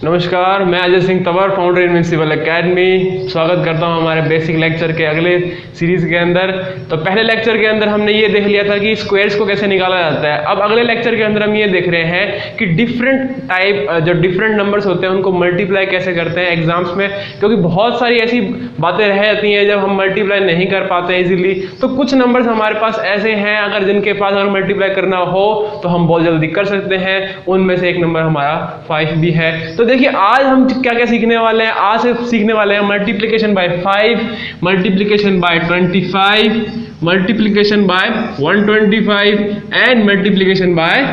नमस्कार, मैं Ajay Singh Tanwar, founder invincible academy. स्वागत करता हूं हमारे बेसिक लेक्चर के अगले सीरीज के अंदर। तो पहले लेक्चर के अंदर हमने ये देख लिया था कि स्क्वायर्स को कैसे निकाला जाता है। अब अगले लेक्चर के अंदर हम ये देख रहे हैं कि जो डिफरेंट नंबर्स होते हैं उनको मल्टीप्लाई कैसे करते हैं एग्जाम्स में, क्योंकि बहुत सारी ऐसी बातें रह जाती हैं जब हम मल्टीप्लाई नहीं कर पाते हैं इजीली। तो कुछ नंबर्स हमारे पास ऐसे हैं अगर जिनके पास अगर मल्टीप्लाई करना हो तो हम बहुत जल्दी कर सकते हैं। उनमें से एक नंबर हमारा 5 भी है। तो देखिए आज हम क्या क्या सीखने वाले हैं। आज से सीखने वाले हैं multiplication bye 5, multiplication bye 25, multiplication bye 125 and multiplication bye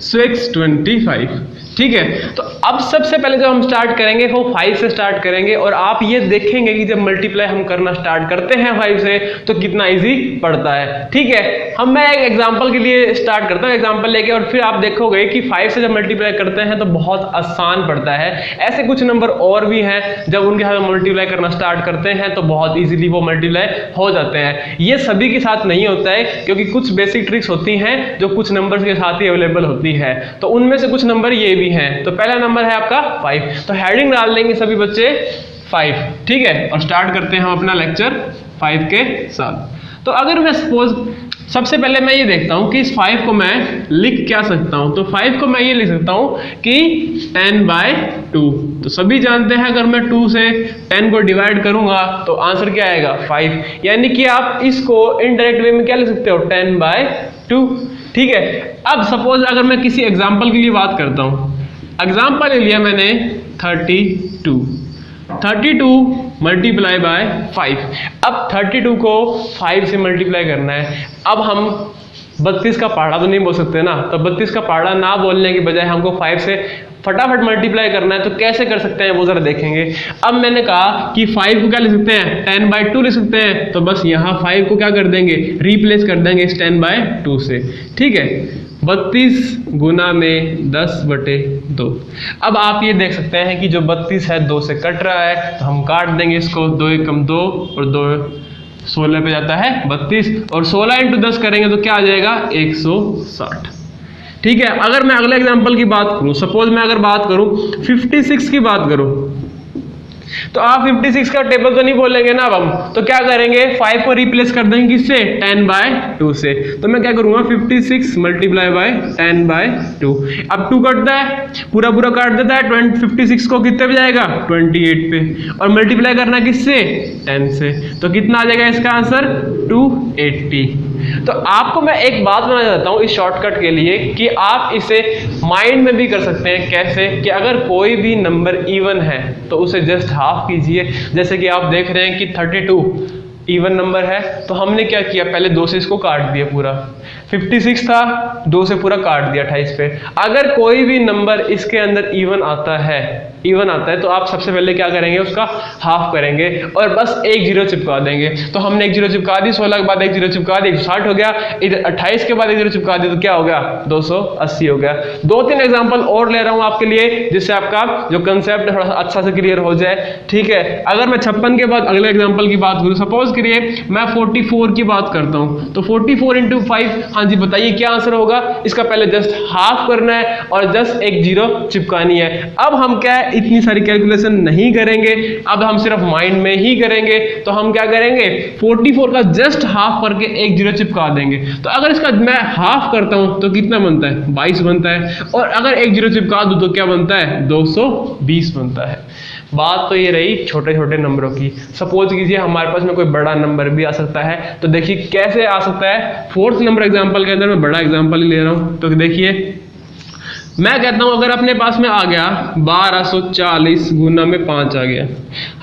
625। ठीक है, तो अब सबसे पहले जब हम स्टार्ट करेंगे वो 5 से स्टार्ट करेंगे और आप ये देखेंगे कि जब मल्टीप्लाई हम करना स्टार्ट करते हैं 5 से तो कितना इजी पड़ता है। ठीक है, मैं एक एग्जांपल के लिए स्टार्ट करता हूँ, एग्जांपल लेके, और फिर आप देखोगे कि 5 से जब मल्टीप्लाई करते हैं तो बहुत आसान पड़ता है। ऐसे कुछ नंबर और भी हैं जब उनके साथ मल्टीप्लाई करना स्टार्ट करते हैं तो बहुत ईजिली वो मल्टीप्लाई हो जाते हैं। ये सभी के साथ नहीं होता है क्योंकि कुछ बेसिक ट्रिक्स होती हैं जो कुछ नंबर्स के साथ ही अवेलेबल होती है। तो उनमें से कुछ नंबर ये भी हैं। तो पहला नंबर है आपका 5, तो हेडिंग डाल देंगे सभी बच्चे 5। ठीक है, और स्टार्ट करते हैं हम अपना लेक्चर 5 के साथ। तो अगर मैं सपोज सबसे पहले मैं ये देखता हूं कि इस 5 को मैं लिख क्या सकता हूं। तो 5 को मैं ये लिख सकता हूं कि 10/2। तो सभी जानते हैं अगर मैं 2 से 10 को डिवाइड करूंगा तो आंसर क्या आएगा 5। यानी कि आप इसको इनडायरेक्ट वे में क्या लिख सकते हो 10/2। ठीक है, अब सपोज अगर मैं किसी एग्जाम्पल के लिए बात करता हूं, एग्जाम्पल ले लिया मैंने 32 मल्टीप्लाई बाय 5। अब 32 को 5 से मल्टीप्लाई करना है। अब हम 32 का पहाड़ा तो नहीं बोल सकते ना, तो 32 का पहाड़ा ना बोलने की बजाय हमको 5 से फटाफट मल्टीप्लाई करना है। तो कैसे कर सकते हैं वो जरा देखेंगे। अब मैंने कहा कि 5 को क्या लिख सकते हैं 10/2 लिख सकते हैं। तो बस यहाँ 5 को क्या कर देंगे, रिप्लेस कर देंगे इस 10/2 से। ठीक है, 32 गुना में 10/2। अब आप ये देख सकते हैं कि जो 32 है 2 से कट रहा है, तो हम काट देंगे इसको। 2 एकम 2 और 2 16 पे जाता है 32, और 16 × 10 करेंगे तो क्या आ जाएगा 160। ठीक है, अगर मैं अगले एग्जांपल की बात करूं, सपोज मैं अगर बात करूं 56 की बात करूं, तो आप 56 का टेबल तो नहीं बोलेंगे ना। अब हम तो क्या करेंगे 5 को रिप्लेस कर देंगे किससे 10/2 से। तो मैं क्या करूंगा 56 मल्टीप्लाई बाय 10/2। अब 2 कटता है, पूरा काट देता है। 56 को कितने पे जाएगा 28 पे, और मल्टीप्लाई करना किससे 10 से। तो कितना आ जाएगा इसका आंसर 280। तो आपको मैं एक बात बताना चाहता हूं इस शॉर्टकट के लिए कि आप इसे माइंड में भी कर सकते हैं। कैसे कि अगर कोई भी नंबर इवन है तो उसे जस्ट हाफ कीजिए। जैसे कि आप देख रहे हैं कि 32 इवन नंबर है, तो हमने क्या किया पहले 2 से इसको काट दिया पूरा। 56 था, 2 से पूरा काट दिया 28 पे। अगर कोई भी नंबर इसके अंदर इवन आता है तो आप सबसे पहले क्या करेंगे उसका हाफ करेंगे और बस एक 0 चिपका देंगे। तो हमने एक 0 चिपका दी, 16 के बाद एक 0 चिपका दी 160 हो गया। इधर 28 के बाद एक 0 चिपका दी तो क्या हो गया 280 हो गया। 2-3 एग्जांपल और ले रहा हूं आपके लिए जिससे आपका जो कंसेप्ट थोड़ा अच्छा से क्लियर हो जाए। ठीक है, अगर मैं 56 के बाद अगले एग्जाम्पल की बात करूँ, सपोज करिए मैं 44 की बात करता हूं, तो 44 × 5, हाँ जी बताइए क्या आंसर होगा। इसका पहले जस्ट हाफ करना है और जस्ट एक 0 चिपकानी है। अब हम क्या है इतनी सारी कैलकुलेशन नहीं करेंगे, अब हम सिर्फ माइंड में ही करेंगे। तो हम क्या करेंगे 44 का जस्ट हाफ करके एक 0 चिपका देंगे। तो अगर इसका मैं हाफ करता हूं तो कितना बनता है 22 बनता है, और अगर एक 0 चिपका दूं तो क्या बनता है 220 बनता है। बात तो ये रही छोटे छोटे नंबरों की। सपोज कीजिए हमारे पास में कोई बड़ा नंबर भी आ सकता है, तो देखिए कैसे आ सकता है। 4th नंबर एग्जांपल के अंदर मैं बड़ा एग्जांपल ही ले रहा हूं। तो देखिए मैं कहता हूं अगर अपने पास में आ गया 1240 गुना में 5 आ गया,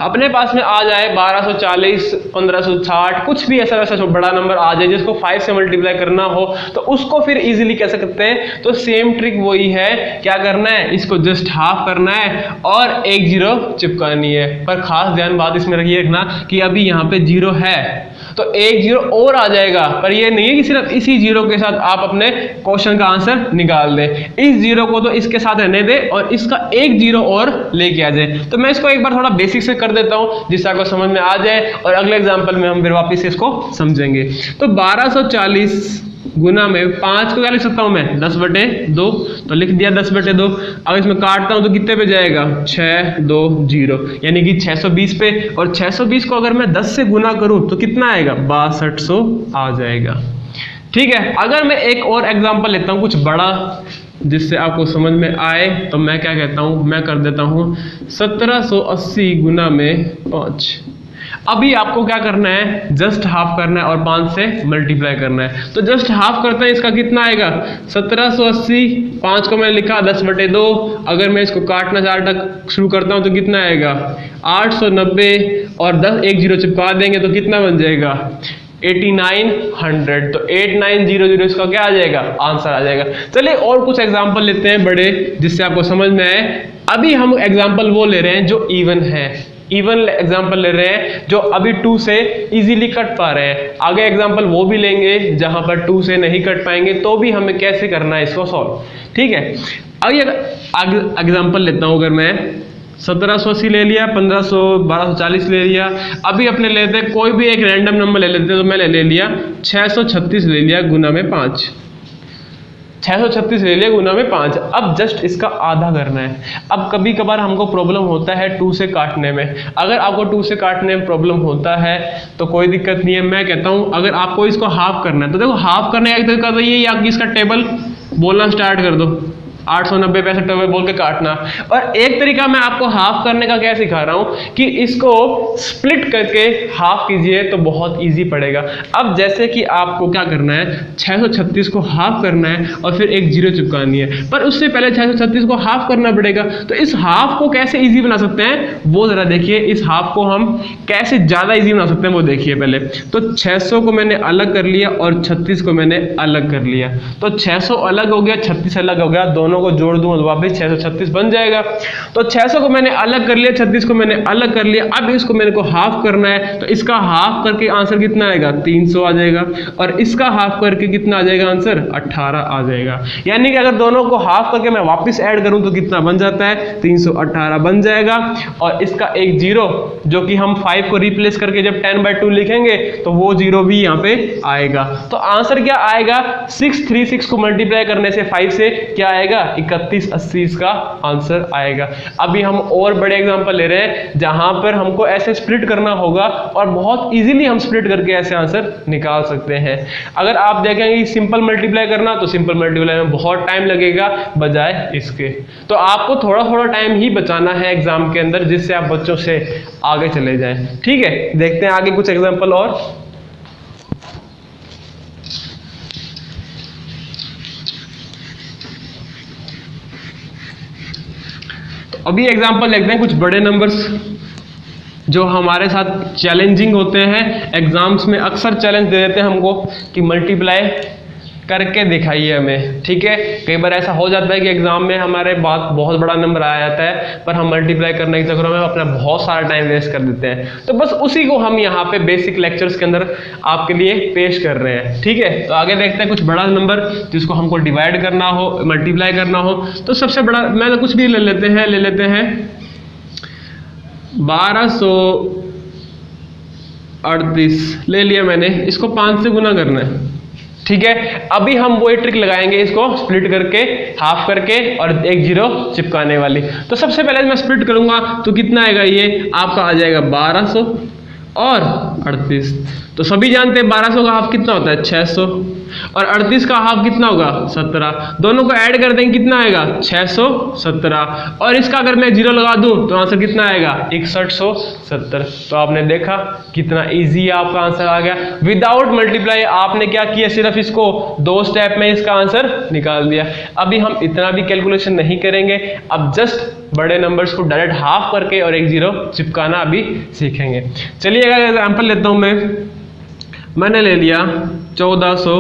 अपने पास में आ जाए 1240 1560 कुछ भी ऐसा वैसा बड़ा नंबर आ जाए जिसको 5 से मल्टीप्लाई करना हो, तो उसको फिर इजीली कह सकते हैं। तो सेम ट्रिक वही है, क्या करना है इसको जस्ट हाफ करना है और एक 0 चिपकानी है। पर खास ध्यान बात इसमें रखना कि अभी यहाँ पे 0 है तो एक 0 और आ जाएगा, पर ये नहीं है कि सिर्फ इसी 0 के साथ आप अपने क्वेश्चन का आंसर निकाल दें। इस 0 को तो इसके साथ रहने दे और इसका एक 0 और लेके आ जाए। तो मैं इसको एक बार थोड़ा बेसिक से कर देता हूं जिससे आपको समझ में आ जाए और अगले एग्जांपल में हम फिर वापस इसको समझेंगे। तो 1240 गुना में 5 को क्या लिख सकता हूँ मैं 10/2, तो लिख दिया 10/2। अब इसमें काटता हूँ तो कितने पे जाएगा 6 2 0 यानी कि 620 पे, और 620 को अगर मैं 10 से गुना करूँ तो कितना आएगा 6200 आ जाएगा। ठीक है, अगर मैं एक और एग्जांपल लेता हूँ कुछ बड़ा जिससे आपको समझ में आए, तो मैं क्या कहता हूँ, मैं कर देता हूँ 1780 गुना में 5। अभी आपको क्या करना है, जस्ट हाफ करना है और 5 से मल्टीप्लाई करना है। तो जस्ट हाफ करते हैं, इसका कितना आएगा 1780, 5 को मैंने लिखा 10/2, अगर मैं इसको काटना 4 तक शुरू करता हूँ तो कितना आएगा 890, और 10 एक 0 चिपका देंगे तो कितना बन जाएगा 8900। तो 8900 इसका क्या आ जाएगा आंसर आ जाएगा। चलिए और कुछ एग्जांपल लेते हैं बड़े जिससे आपको समझ में आए। अभी हम एग्जांपल वो ले रहे हैं जो इवन है, इवन एग्जांपल ले रहे हैं जो अभी 2 से इजीली कट पा रहे हैं। आगे एग्जांपल वो भी लेंगे जहां पर 2 से नहीं कट पाएंगे, तो भी हमें कैसे करना है इसको सॉल्व। ठीक है, अभी एग्जांपल लेता हूं, अगर मैं 1780 ले लिया, 1500 1240 ले लिया, अभी अपने लेते हैं कोई भी एक रैंडम नंबर ले लेते हैं, तो मैं ले लिया 636 ले लिया गुना में 5, 636 ले लिया गुना में 5। अब जस्ट इसका आधा करना है। अब कभी कभार हमको प्रॉब्लम होता है 2 से काटने में, अगर आपको 2 से काटने में प्रॉब्लम होता है तो कोई दिक्कत नहीं है। मैं कहता हूं अगर आपको इसको हाफ करना है तो देखो हाफ करने का एक तरीका तो ये है कि इसका टेबल बोलना स्टार्ट कर दो, 890 पैसे टेबल बोल के काटना। और एक तरीका मैं आपको हाफ करने का क्या सिखा रहा हूं कि इसको स्प्लिट करके हाफ कीजिए तो बहुत इजी पड़ेगा। अब जैसे कि आपको क्या करना है, 636 को हाफ करना है और फिर एक 0 चिपकानी है, पर उससे पहले 636 को हाफ करना पड़ेगा। तो इस हाफ को कैसे इजी बना सकते हैं वो जरा देखिए, इस हाफ को हम कैसे ज्यादा इजी बना सकते हैं वो देखिए पहले। तो 600 को मैंने अलग कर लिया और 36 को मैंने अलग कर लिया, तो 600 अलग हो गया, 36 अलग हो गया, दोनों को जोड़ दूं तो वापस 636 बन जाएगा। तो 600 को मैंने अलग कर लिया, 36 को मैंने अलग कर लिया। अब इसको मेरे को हाफ करना है, तो इसका हाफ करके आंसर कितना आएगा 300 आ जाएगा, और इसका हाफ करके कितना आ जाएगा आंसर 18 आ जाएगा। यानी कि अगर दोनों को हाफ करके मैं वापस ऐड करूं तो कितना बन जाता है 318 बन जाएगा। और इसका एक 0 जो कि हम 5 को रिप्लेस करके जब 10/2 लिखेंगे तो वो 0 भी यहाँ पे आएगा। तो आंसर क्या आएगा 636 को मल्टीप्लाई करने से 5 से क्या आएगा 3180 इसका आंसर आएगा। अभी हम और बड़े एग्जांपल ले रहे हैं जहां पर हमको ऐसे स्प्लिट करना होगा और बहुत इजीली हम स्प्लिट करके ऐसे आंसर निकाल सकते हैं। अगर आप देखेंगे सिंपल मल्टीप्लाई करना तो सिंपल मल्टीप्लाई में बहुत टाइम लगेगा बजाय इसके। तो आपको थोड़ा थोड़ा टाइम ही बचाना है एग्जाम के अंदर, जिससे आप बच्चों से आगे चले जाएं। ठीक है, देखते हैं आगे कुछ एग्जांपल और। अभी एग्जांपल देखते हैं कुछ बड़े नंबर्स जो हमारे साथ चैलेंजिंग होते हैं। एग्जाम्स में अक्सर चैलेंज दे देते हैं हमको कि मल्टीप्लाई करके दिखाइए हमें। ठीक है, कई बार ऐसा हो जाता है कि एग्जाम में हमारे बहुत बड़ा नंबर आ जाता है, पर हम मल्टीप्लाई करने के चक्कर में अपना बहुत सारा टाइम वेस्ट कर देते हैं। तो बस उसी को हम यहाँ पे बेसिक लेक्चर्स के अंदर आपके लिए पेश कर रहे हैं। ठीक है, तो आगे देखते हैं कुछ बड़ा नंबर जिसको हमको डिवाइड करना हो, मल्टीप्लाई करना हो। तो सबसे बड़ा मैं तो कुछ भी ले लेते हैं 1238 ले लिया मैंने, इसको 5 से गुना करना है। ठीक है, अभी हम वही ट्रिक लगाएंगे, इसको स्प्लिट करके हाफ करके और एक 0 चिपकाने वाली। तो सबसे पहले मैं स्प्लिट करूंगा तो कितना आएगा, ये आपका आ जाएगा 1200 और 38। तो सभी जानते हैं 1200 का हाफ कितना होता है 600, और 38 का हाफ कितना होगा 17। दोनों को ऐड कर देंगे कितना आएगा 617, और इसका अगर मैं 0 लगा दूं तो आंसर कितना आएगा 6170। तो आपने देखा कितना इजी आपका आंसर आ गया विदाउट मल्टीप्लाई। आपने क्या किया, सिर्फ इसको 2 स्टेप में इसका आंसर निकाल दिया। अभी हम इतना भी कैलकुलेशन नहीं करेंगे, अब जस्ट बड़े नंबर्स को डायरेक्ट हाफ करके और एक 0 चिपकाना अभी सीखेंगे। चलिए अगर एग्जाम्पल लेता हूं मैंने ले लिया 1400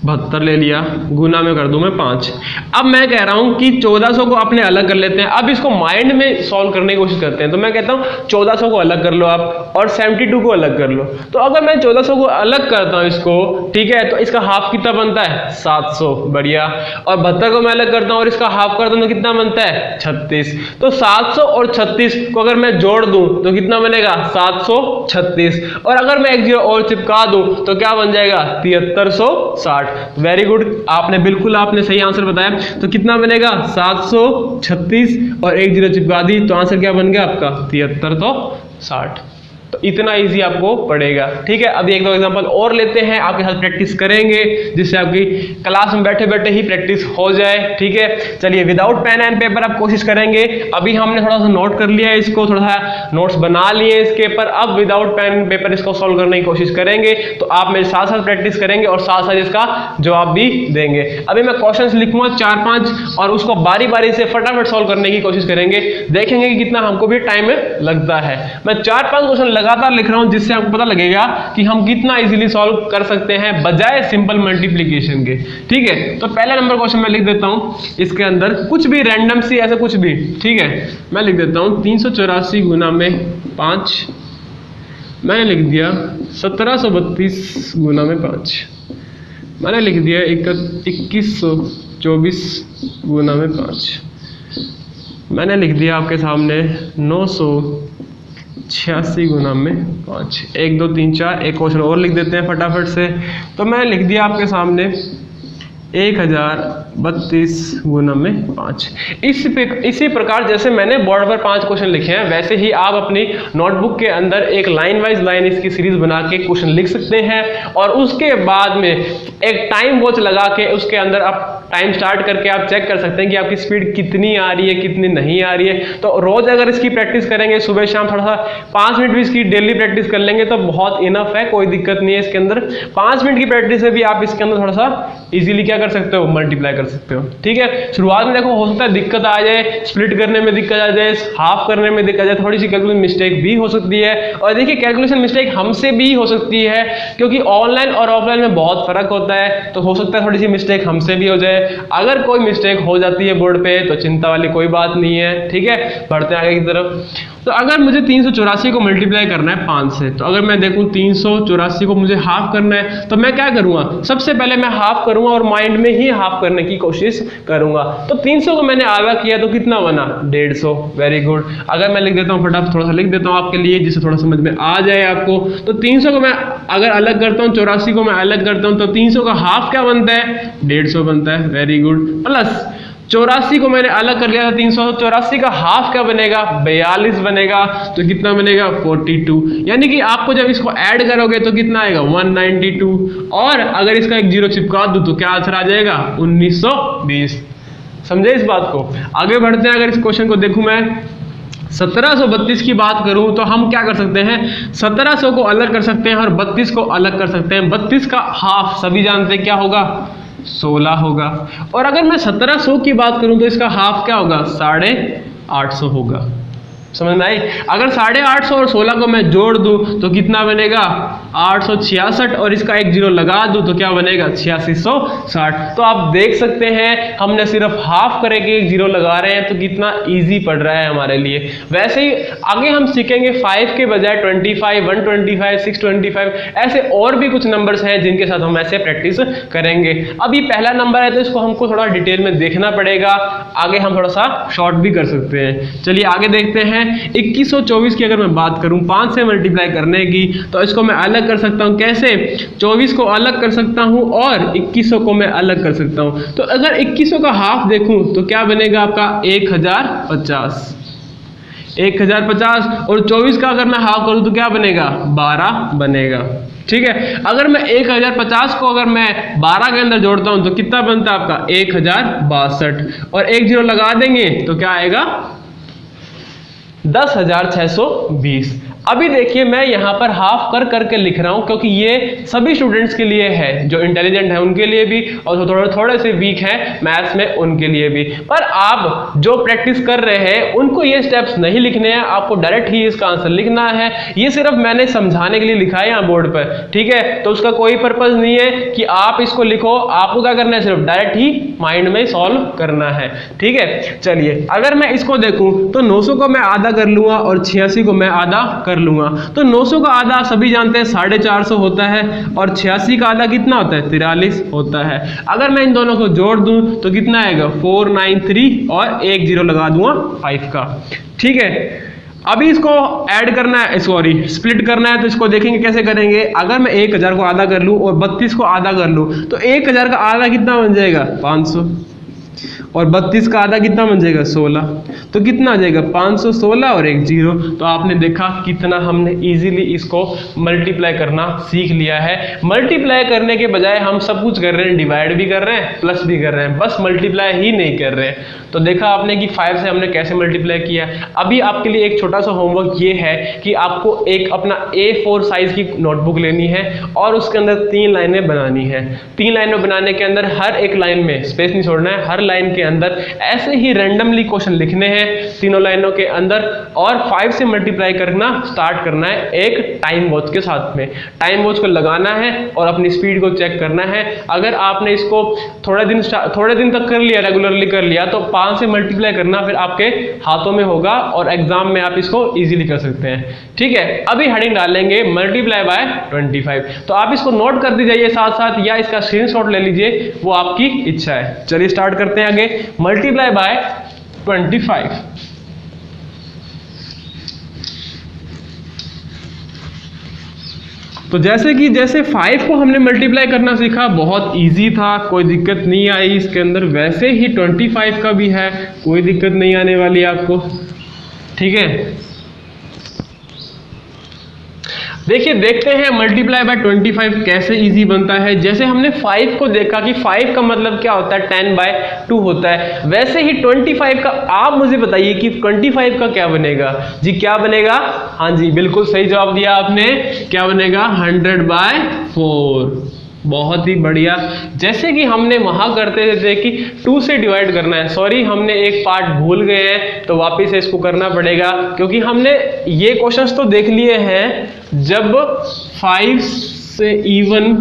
72 ले लिया, गुना में कर दूं मैं 5। अब मैं कह रहा हूं कि 1400 को अपने अलग कर लेते हैं। अब इसको माइंड में सॉल्व करने की कोशिश करते हैं। तो मैं कहता हूं 1400 को अलग कर लो आप और 72 को अलग कर लो। तो अगर मैं 1400 को अलग करता हूं इसको, ठीक है, तो इसका हाफ कितना बनता है 700, बढ़िया। और 72 को मैं अलग करता हूं और इसका हाफ करता हूं तो कितना बनता है 36। तो 700 और 36 को अगर मैं जोड़ दूं तो कितना बनेगा 736। और अगर मैं एक जीरो और चिपका दूं तो क्या बन जाएगा 7360। वेरी गुड, आपने बिल्कुल आपने सही आंसर बताया। तो कितना बनेगा 736 और एक जीरो चिपका दी तो आंसर क्या बन गया आपका 7360। तो इतना इजी आपको पड़ेगा, ठीक है। अभी एक दो एग्जांपल और लेते हैं, आपके साथ प्रैक्टिस करेंगे जिससे आपकी क्लास में बैठे बैठे ही प्रैक्टिस हो जाए, ठीक है। चलिए विदाउट पेन एंड पेपर आप कोशिश करेंगे। अभी हमने थोड़ा सा नोट कर लिया है इसको, थोड़ा सा नोट्स बना लिए इसके ऊपर। अब विदाउट पेन एंड पेपर इसको सॉल्व करने की कोशिश करेंगे। तो आप मेरे साथ साथ प्रैक्टिस करेंगे और साथ साथ इसका जवाब भी देंगे। अभी मैं क्वेश्चन लिखूंगा 4-5 और उसको बारी बारी से फटाफट सॉल्व करने की कोशिश करेंगे। देखेंगे कि कितना हमको भी टाइम लगता है। मैं 4-5 क्वेश्चन लगातार लिख रहा हूं जिससे आपको पता लगेगा कि हम कितना इजीली सॉल्व कर सकते हैं बजाय सिंपल मल्टीप्लिकेशन के, ठीक है। तो पहला नंबर क्वेश्चन मैं लिख देता हूं, इसके अंदर कुछ भी रैंडम सी ऐसे कुछ भी, ठीक है। मैं लिख देता हूं 384 गुना में 5, मैंने लिख दिया 1732 गुना में 5, मैंने लिख दिया 2124 गुना में 5, मैंने लिख दिया आपके सामने 986 गुना में 5। 1 2 3 4 एक क्वेश्चन और लिख देते हैं फटाफट से। तो मैंने लिख दिया आपके सामने 1032 गुना में 5। इसी प्रकार जैसे मैंने बोर्ड पर 5 क्वेश्चन लिखे हैं वैसे ही आप अपनी नोटबुक के अंदर एक लाइन वाइज लाइन इसकी सीरीज बना के क्वेश्चन लिख सकते हैं। और उसके बाद में एक टाइम वॉच लगा के उसके अंदर आप टाइम स्टार्ट करके आप चेक कर सकते हैं कि आपकी स्पीड कितनी आ रही है कितनी नहीं आ रही है। तो रोज अगर इसकी प्रैक्टिस करेंगे सुबह शाम थोड़ा सा 5 मिनट भी इसकी डेली प्रैक्टिस कर लेंगे तो बहुत इनफ है, कोई दिक्कत नहीं है इसके अंदर। 5 मिनट की प्रैक्टिस से भी आप इसके अंदर थोड़ा सा इजीली क्या कर सकते हो मल्टीप्लाई कर सकते हो, ठीक है। शुरुआत में देखो हो सकता है दिक्कत आ जाए, स्प्लिट करने में दिक्कत आ जाए, हाफ करने में दिक्कत आ जाए, थोड़ी सी कैलकुलेशन मिस्टेक भी हो सकती है। और देखिए कैलकुलेशन मिस्टेक हमसे भी हो सकती है क्योंकि ऑनलाइन और ऑफलाइन में बहुत फर्क होता है। तो हो सकता है थोड़ी सी मिस्टेक हमसे भी हो जाए। अगर कोई मिस्टेक हो जाती है बोर्ड पे तो चिंता वाली कोई बात नहीं है, ठीक है। बढ़ते हैं आगे की तरफ। तो अगर मुझे 384 को मल्टीप्लाई करना है 5 से, तो अगर मैं देखूं 384 को मुझे हाफ करना है तो मैं क्या करूंगा, सबसे पहले मैं हाफ करूंगा और माइंड में ही हाफ करने की कोशिश करूंगा। तो 300 को मैंने आधा किया तो कितना बना 150। Very good. अगर मैं लिख देता हूं फटाफट थोड़ा सा लिख देता हूं आपके लिए जिससे थोड़ा समझ में आ जाए आपको। तो 300 को मैं अगर अलग करता हूं, 84 को मैं अलग करता हूं तो 300 का हाफ क्या बनता है 150 बनता है। Very good. प्लस 84 को मैंने अलग कर लिया था 300, 84 का हाफ क्या बनेगा 42 बनेगा। तो कितना बनेगा 42। यानी कि आपको जब इसको ऐड करोगे तो कितना आएगा 192। और अगर इसका एक जीरो चिपका दूं तो क्या आंसर आ जाएगा 1920। समझे इस बात को। आगे बढ़ते हैं। अगर इस क्वेश्चन को देखूं मैं 1732 की बात करूं तो हम क्या कर सकते हैं 1700 को अलग कर सकते हैं और 32 को अलग कर सकते हैं। 32 का हाफ सभी जानते हैं क्या होगा 16 होगा। और अगर मैं 1700 की बात करूं तो इसका हाफ क्या होगा 850 होगा। समझ में आई। अगर 850 और 16 को मैं जोड़ दूं तो कितना बनेगा 866 और इसका एक जीरो लगा दूं तो क्या बनेगा 8660। तो आप देख सकते हैं हमने सिर्फ हाफ करके एक जीरो लगा रहे हैं तो कितना इजी पड़ रहा है हमारे लिए। वैसे ही आगे हम सीखेंगे 5 के बजाय 25, 125, 625 ऐसे और भी कुछ नंबर्स हैं जिनके साथ हम ऐसे प्रैक्टिस करेंगे। अभी पहला नंबर है तो इसको हमको थोड़ा डिटेल में देखना पड़ेगा, आगे हम थोड़ा सा शॉर्ट भी कर सकते हैं। चलिए आगे देखते हैं। 2124 की अगर मैं बात करूं 5 से मल्टीप्लाई करने की तो इसको मैं अलग कर सकता हूं। कैसे 24 को अलग कर सकता हूं और 2100 को मैं अलग कर सकता हूं। तो अगर 2100 का हाफ देखूं तो क्या बनेगा आपका 1050। 1050 और 24 का अगर मैं हाफ करूं तो क्या बनेगा 12 बनेगा। ठीक है। अगर मैं 1050 को अगर मैं 12 के अंदर जोड़ता हूं तो कितना बनता है आपका 1062 और एक जीरो लगा देंगे तो क्या आएगा 10,620। अभी देखिए मैं यहाँ पर हाफ कर करके लिख रहा हूँ क्योंकि ये सभी स्टूडेंट्स के लिए है, जो इंटेलिजेंट है उनके लिए भी और थोड़े से वीक हैं मैथ्स में उनके लिए भी। पर आप जो प्रैक्टिस कर रहे हैं उनको ये स्टेप्स नहीं लिखने हैं, आपको डायरेक्ट ही इसका आंसर लिखना है। ये सिर्फ मैंने समझाने के लिए लिखा है यहाँ बोर्ड पर, ठीक है, तो उसका कोई पर्पज नहीं है कि आप इसको लिखो, आपको क्या करना है सिर्फ डायरेक्ट ही माइंड में सॉल्व करना है, ठीक है। चलिए अगर मैं इसको देखूं तो 900 को मैं आधा कर लूंगा और 86 को मैं आधा कर लूंगा। तो 900 का आधा सभी जानते हैं 450 होता है और 86 का आधा कितना होता है 43 होता है। अगर मैं इन दोनों को जोड़ दूं तो कितना आएगा 493 और एक जीरो लगा दूंगा 5 का, ठीक है। अभी इसको ऐड करना है, सॉरी स्प्लिट करना है, तो इसको देखेंगे कैसे करेंगे। अगर मैं 1000 को आधा कर लूं और 32 को आधा कर लूं तो 1000 का आधा कितना बन जाएगा 500 और 32 का आधा कितना बन जाएगा 16, तो कितना आ जाएगा 516 और एक जीरो। तो आपने देखा कितना हमने इजीली इसको मल्टीप्लाई करना सीख लिया है। मल्टीप्लाई करने के बजाय हम सब कुछ कर रहे हैं, डिवाइड भी कर रहे हैं प्लस भी कर रहे हैं, बस मल्टीप्लाई ही नहीं कर रहे हैं। तो देखा आपने कि 5 से हमने कैसे मल्टीप्लाई किया। अभी आपके लिए एक छोटा सा होमवर्क ये है कि आपको एक अपना A4 साइज की नोटबुक लेनी है और उसके अंदर 3 लाइनें बनानी है। 3 लाइनें बनाने के अंदर हर एक लाइन में स्पेस नहीं छोड़ना है, हर लाइन के अंदर ऐसे ही रैंडमली क्वेश्चन लिखने हैं तीनों लाइनों के अंदर और 5 से मल्टीप्लाई करना स्टार्ट करना है एक टाइम वॉच के साथ में। टाइम वॉच को लगाना है और अपनी स्पीड को चेक करना है। अगर आपने इसको थोड़े दिन तक कर लिया, रेगुलरली कर लिया, तो 5 से मल्टीप्लाई करना फिर आपके हाथों में होगा और एग्जाम में आप इसको इजीली कर सकते हैं, ठीक है। अभी हेडिंग डालेंगे मल्टीप्लाई बाय 25, तो आप इसको नोट कर दीजिए साथ साथ या इसका स्क्रीनशॉट ले लीजिए, वो आपकी इच्छा है। चलिए स्टार्ट करते हैं आगे। मल्टीप्लाई बाय 25, तो जैसे 5 को हमने मल्टीप्लाई करना सीखा, बहुत इजी था, कोई दिक्कत नहीं आई इसके अंदर, वैसे ही 25 का भी है, कोई दिक्कत नहीं आने वाली आपको, ठीक है। देखिए देखते हैं मल्टीप्लाई बाय 25 कैसे इजी बनता है। जैसे हमने 5 को देखा कि 5 का मतलब क्या होता है 10/2 होता है, वैसे ही 25 का आप मुझे बताइए कि 25 का क्या बनेगा जी, क्या बनेगा। हाँ जी बिल्कुल सही जवाब दिया आपने, क्या बनेगा 100/4। बहुत ही बढ़िया। जैसे कि हमने वहां करते थे कि 2 से डिवाइड करना है, सॉरी हमने एक पार्ट भूल गए हैं तो वापस से इसको करना पड़ेगा, क्योंकि हमने ये क्वेश्चंस तो देख लिए हैं जब 5 से इवन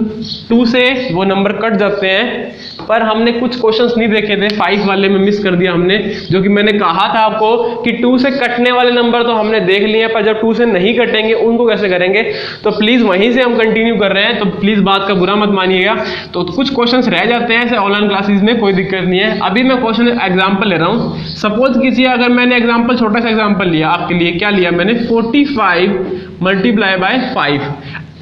2 से वो नंबर कट जाते हैं, पर हमने कुछ क्वेश्चंस नहीं देखे थे 5 वाले में, मिस कर दिया हमने। जो कि मैंने कहा था आपको कि 2 से कटने वाले नंबर तो हमने देख लिए हैं, पर जब 2 से नहीं कटेंगे उनको कैसे करेंगे। तो प्लीज वहीं से हम कंटिन्यू कर रहे हैं, तो प्लीज बात का बुरा मत मानिएगा। तो कुछ क्वेश्चंस रह जाते हैं ऐसे ऑनलाइन क्लासेस में, कोई दिक्कत नहीं है। अभी मैं क्वेश्चन एग्जाम्पल ले रहा हूँ। सपोज कीजिए अगर मैंने एग्जाम्पल छोटा सा एग्जाम्पल लिया आपके लिए, क्या लिया मैंने 45 मल्टीप्लाई बाय 5।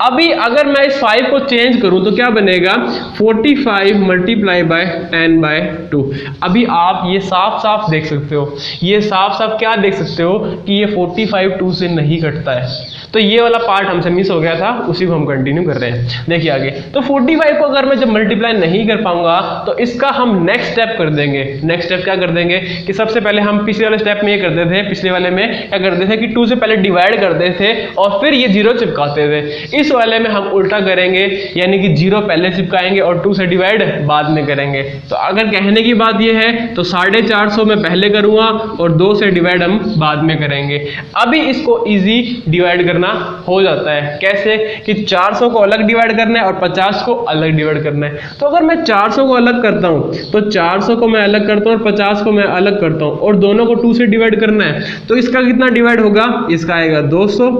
अभी अगर मैं इस 5 को चेंज करूं तो क्या बनेगा 45 मल्टीप्लाई बाय 10/2। अभी आप ये साफ साफ देख सकते हो, ये साफ साफ क्या देख सकते हो कि ये 45 2 से नहीं कटता है। तो ये वाला पार्ट हमसे मिस हो गया था, उसी को हम कंटिन्यू कर रहे हैं। देखिए आगे, तो 45 को अगर मैं जब मल्टीप्लाई नहीं कर पाऊंगा तो इसका हम नेक्स्ट स्टेप कर देंगे। नेक्स्ट स्टेप क्या कर देंगे कि सबसे पहले हम पिछले वाले स्टेप में ये करते थे, पिछले वाले में क्या करते थे कि 2 से पहले डिवाइड करते थे और फिर ये 0 चिपकाते थे। इस वाले में हम उल्टा करेंगे, यानी कि 0 पहले चिपकाएंगे और 2 से डिवाइड बाद में करेंगे। तो अगर कहने की बात ये है तो 450 में पहले करूंगा और 2 से डिवाइड हम बाद में करेंगे। अभी इसको इजी डिवाइड करना हो जाता है। कैसे कि 400 को अलग डिवाइड करना है और 50 को अलग डिवाइड करना है। तो अगर मैं 400 को अलग करता हूं तो 400 को मैं अलग करता हूं और 50 को मैं अलग करता हूं और दोनों को 2 से डिवाइड करना है, तो इसका कितना डिवाइड होगा, इसका आएगा 200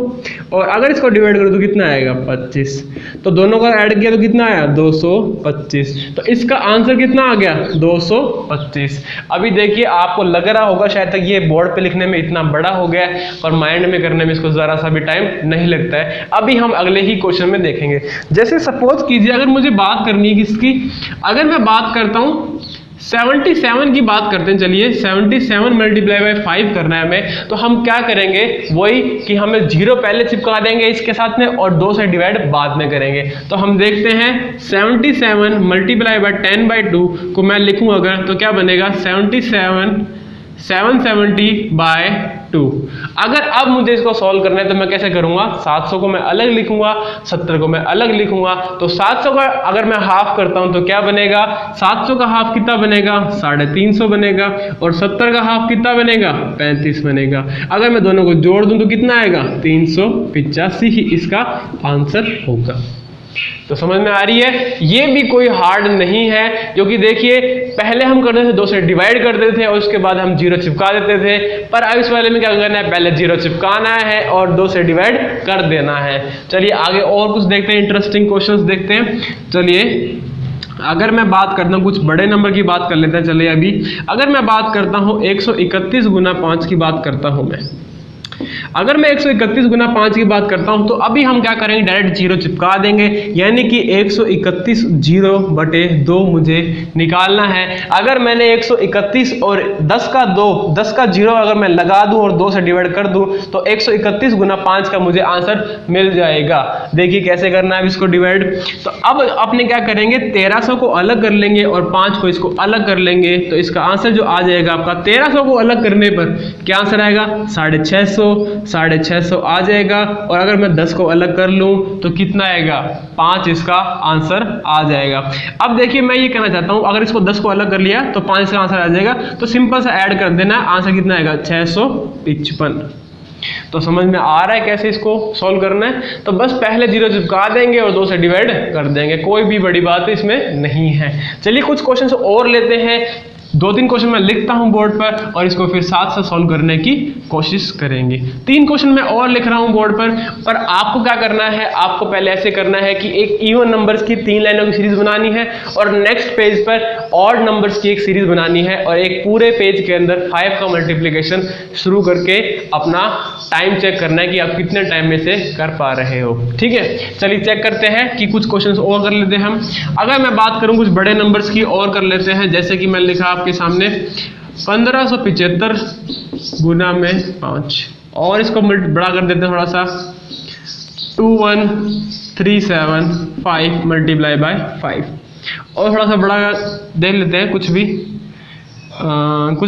और अगर इसको डिवाइड करो तो कितना आएगा 25। तो दोनों का ऐड किया तो कितना आया 225। तो इसका आंसर कितना आ गया 225। अभी देखिए आपको लग रहा होगा शायद तक ये बोर्ड पे लिखने में इतना बड़ा हो गया है, पर माइंड में करने में इसको जरा सा भी टाइम नहीं लगता है। अभी हम अगले ही क्वेश्चन में देखेंगे। जैसे सपोज कीजिए अगर मुझे बात करनी है किसकी, अगर मैं बात करता हूं 77 की बात करते हैं। चलिए 77 मल्टीप्लाई बाय 5 करना है हमें, तो हम क्या करेंगे वही कि हमें 0 पहले चिपका देंगे इसके साथ में और 2 से डिवाइड बाद में करेंगे। तो हम देखते हैं 77 मल्टीप्लाई बाय 10/2 को मैं लिखूं अगर तो क्या बनेगा 77 770/2। अगर अब मुझे इसको सॉल्व करना है तो मैं कैसे करूंगा, 700 को मैं अलग लिखूंगा, 70 को मैं अलग लिखूंगा। तो 700 का अगर मैं हाफ करता हूं तो क्या बनेगा, 700 का हाफ कितना बनेगा, 350 बनेगा, और 70 का हाफ कितना बनेगा, 35 बनेगा। अगर मैं दोनों को जोड़ दूं तो कितना आएगा, 385 ही इसका आंसर होगा। तो समझ में आ रही है, ये भी कोई हार्ड नहीं है, क्योंकि देखिए पहले हम करते थे 2 से डिवाइड कर देते थे और उसके बाद हम 0 चिपका देते थे, पर अब इस वाले में क्या करना है, पहले 0 चिपकाना है और 2 से डिवाइड कर देना है। चलिए आगे और कुछ देखते हैं, इंटरेस्टिंग क्वेश्चंस देखते हैं। चलिए अगर मैं बात करता हूँ, कुछ बड़े नंबर की बात कर लेते हैं। चलिए अभी अगर मैं बात करता हूँ 131 गुना 5 की बात करता हूँ मैं, अगर मैं 131 गुना 5 की बात करता हूं तो अभी हम क्या करेंगे, डायरेक्ट 0 चिपका देंगे, यानी कि 131 0 बटे 2 मुझे निकालना है। अगर मैंने 131 और 10 का 2, 10 का 0 अगर मैं लगा दूं और 2 से डिवाइड कर दूं तो 131 गुना 5 का मुझे आंसर मिल जाएगा। देखिए कैसे करना है इसको डिवाइड। तो अब अपने क्या करेंगे, 1300 को अलग कर लेंगे और 5 को इसको अलग कर लेंगे, तो इसका आंसर जो आ जाएगा आपका, 1300 को अलग करने पर क्या आंसर आएगा, 650 आ जाएगा। और अगर मैं 10 को अलग कर लूं तो कितना आएगा, 5 इसका आंसर आ जाएगा। अब देखिए मैं ये कहना चाहता हूं, अगर इसको 10 को अलग कर लिया तो 5 इसका आंसर आ जाएगा, तो सिंपल सा ऐड कर देना, आंसर कितना आएगा, 655। तो समझ में आ रहा है कैसे इसको सॉल्व करना है। तो बस पहले 0 चिपका देंगे और 2 से डिवाइड कर देंगे, कोई भी बड़ी बात इसमें नहीं है। चलिए कुछ क्वेश्चन और लेते हैं, 2-3 क्वेश्चन मैं लिखता हूं बोर्ड पर और इसको फिर साथ साथ सॉल्व करने की कोशिश करेंगे। 3 क्वेश्चन मैं और लिख रहा हूं बोर्ड पर आपको क्या करना है, आपको पहले ऐसे करना है कि एक इवन नंबर्स की 3 लाइनों की सीरीज बनानी है और नेक्स्ट पेज पर ऑड नंबर्स की एक सीरीज बनानी है, और एक पूरे पेज के अंदर 5 का मल्टीप्लिकेशन शुरू करके अपना टाइम चेक करना है कि आप कितने टाइम में से कर पा रहे हो। ठीक है, चलिए चेक करते हैं कि कुछ क्वेश्चन और कर लेते हैं हम। अगर मैं बात करूं कुछ बड़े नंबर्स की और कर लेते हैं, जैसे कि मैं लिखा आपके सामने 1575 गुना में 5, और इसको बड़ा कर देते हैं थोड़ा सा, 2137 मल्टीप्लाई बाय 5, और थोड़ा सा बड़ा देख लेते हैं, कुछ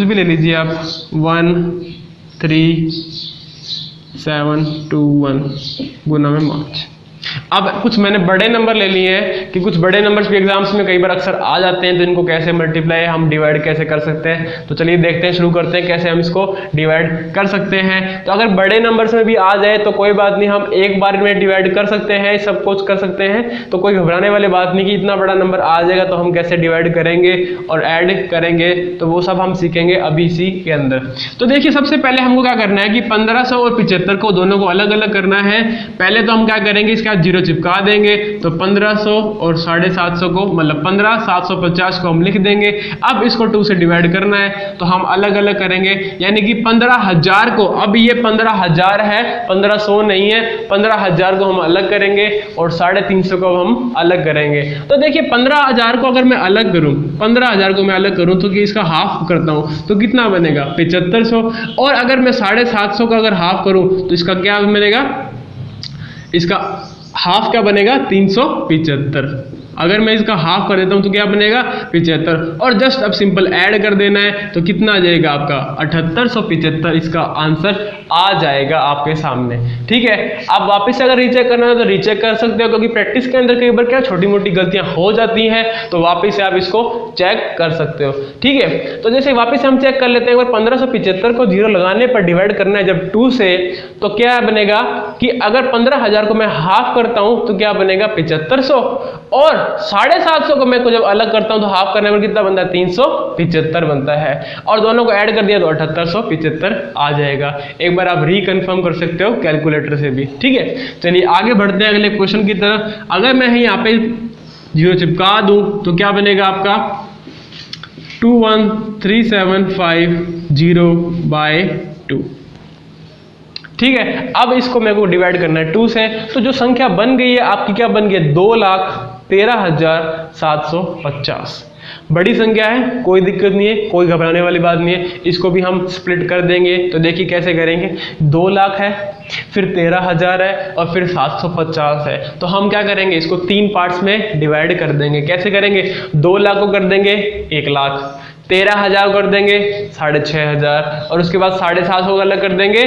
भी ले लीजिए आप, 13721 गुना में 5। अब कुछ मैंने बड़े नंबर ले लिए हैं कि कुछ बड़े नंबर्स भी एग्जाम्स में कई बार अक्सर आ जाते हैं, तो इनको कैसे मल्टीप्लाई हम डिवाइड कैसे कर सकते हैं। तो चलिए देखते हैं, शुरू करते हैं कैसे हम इसको डिवाइड कर सकते हैं। तो अगर बड़े नंबर्स में भी आ जाए तो कोई बात नहीं, हम एक बार में डिवाइड कर सकते हैं, सब कुछ कर सकते हैं, तो कोई घबराने वाली बात नहीं कि इतना बड़ा नंबर आ जाएगा तो हम कैसे डिवाइड करेंगे और ऐड करेंगे, तो वो सब हम सीखेंगे अभी इसी के अंदर। तो देखिए सबसे पहले हमको क्या करना है कि 1500 और 75 को दोनों को अलग अलग करना है। पहले तो हम क्या करेंगे, इसका 0 चिपका देंगे, तो 1500 और 750 को, मतलब 15750 को हम लिख देंगे। अब इसको 2 से डिवाइड करना है तो हम अलग अलग करेंगे, यानी कि 15000 को, अब ये 15000 है, 1500 नहीं है, 15000 को हम अलग करेंगे और 350 को हम अलग करेंगे। तो देखिए 15000 को अगर मैं अलग करूं, 15000 को मैं अलग करूं तो कि इसका हाफ करता हूं तो कितना बनेगा, 7500। और अगर मैं 750 का अगर हाफ करूं तो इसका क्या बनेगा, इसका हाफ क्या बनेगा, 375। अगर मैं इसका हाफ कर देता हूं तो क्या बनेगा, 75। और जस्ट अब सिंपल ऐड कर देना है तो कितना आ जाएगा आपका, 7875 इसका आंसर आ जाएगा आपके सामने। ठीक है, अब वापस अगर रीचेक करना है तो रीचेक कर सकते हो, क्योंकि प्रैक्टिस के अंदर कई बार क्या छोटी मोटी गलतियां हो जाती हैं, तो वापस से आप इसको चेक कर सकते हो। ठीक है, तो जैसे वापस से हम चेक कर लेते हैं, अगर 1575 को 0 लगाने पर डिवाइड करना है जब 2 से, तो क्या बनेगा कि अगर 15000 को मैं हाफ करता हूं तो क्या बनेगा, 7500, और 750 को मैं जब अलग करता हूं तो हाफ करने पर कितना बनता है, 375 बनता है, और दोनों को ऐड कर दिया तो 7875 आ जाएगा। एक बार आप रिकन्फर्म कर सकते हो कैलकुलेटर से भी। ठीक है, चलिए आगे बढ़ते हैं अगले क्वेश्चन की तरफ। अगर मैं यहाँ पे 0 चिपका दूं तो क्या बनेगा आपका, 21375/2। ठीक है, अब इसको मेरे को डिवाइड करना है 2 से, तो जो संख्या बन गई है आपकी क्या बन गई है, 2,13,750। बड़ी संख्या है, कोई दिक्कत नहीं है, कोई घबराने वाली बात नहीं है। इसको भी हम स्प्लिट कर देंगे, तो देखिए कैसे करेंगे, 2 लाख है, फिर 13,000 है और फिर 750 है, तो हम क्या करेंगे, इसको 3 पार्ट्स में डिवाइड कर देंगे। कैसे करेंगे, 2 लाख को कर देंगे 1 लाख, 13,000 कर देंगे 6,500 और उसके बाद 750 को अलग कर देंगे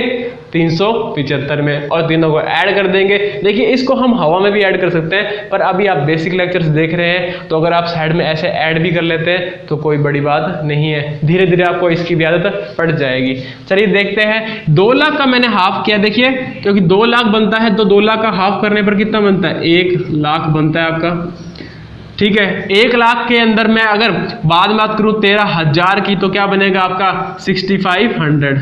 375 में और तीनों को ऐड कर देंगे। देखिए इसको हम हवा में भी ऐड कर सकते हैं, पर अभी आप बेसिक लेक्चर्स देख रहे हैं तो अगर आप साइड में ऐसे ऐड भी कर लेते हैं तो कोई बड़ी बात नहीं है, धीरे धीरे आपको इसकी भी आदत पड़ जाएगी। चलिए देखते हैं 2 लाख का मैंने हाफ किया। देखिए क्योंकि 2 लाख बनता है तो 2 लाख का हाफ करने पर कितना बनता है, 1 लाख बनता है आपका। ठीक है, 1 लाख के अंदर मैं अगर बाद में बात करूं 13,000 की तो क्या बनेगा आपका 6,500।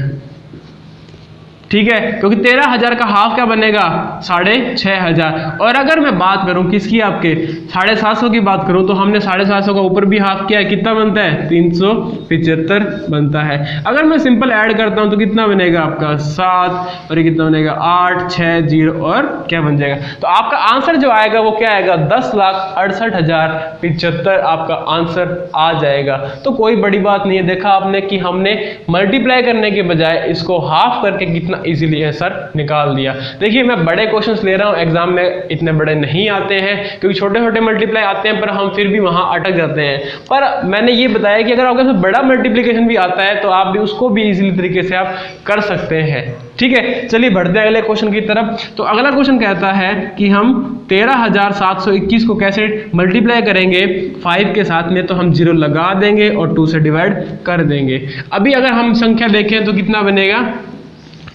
ठीक है, क्योंकि 13,000 का हाफ क्या बनेगा 6,500। और अगर मैं बात करूं किसकी, आपके 750 की बात करूं तो हमने 750 का ऊपर भी हाफ किया है, कितना बनता है 375 बनता है। अगर मैं सिंपल ऐड करता हूं तो कितना बनेगा आपका 7 और ये कितना बनेगा 8 6 0 और क्या बन जाएगा, तो आपका आंसर जो आएगा वो क्या आएगा 10,68,075 आपका आंसर आ जाएगा। तो कोई बड़ी बात नहीं है, देखा आपने कि हमने मल्टीप्लाई करने के बजाय इसको हाफ करके कितना इजीली आंसर निकाल दिया। देखिए मैं बड़े क्वेश्चंस ले रहा हूं, एग्जाम में इतने बड़े नहीं आते हैं क्योंकि छोटे छोटे मल्टीप्लाई आते हैं, पर हम फिर भी वहां अटक जाते हैं। पर मैंने ये बताया कि अगर आपके पास बड़ा मल्टीप्लिकेशन भी आता है तो आप भी उसको भी इजीली तरीके से आप कर सकते हैं। ठीक है, चलिए बढ़ते हैं अगले क्वेश्चन की तरफ। तो अगला क्वेश्चन कहता है कि हम 13,721 को कैसे मल्टीप्लाई करेंगे 5 के साथ में, तो हम 0 लगा देंगे और 2 से डिवाइड कर देंगे। अभी अगर हम संख्या देखें तो कितना बनेगा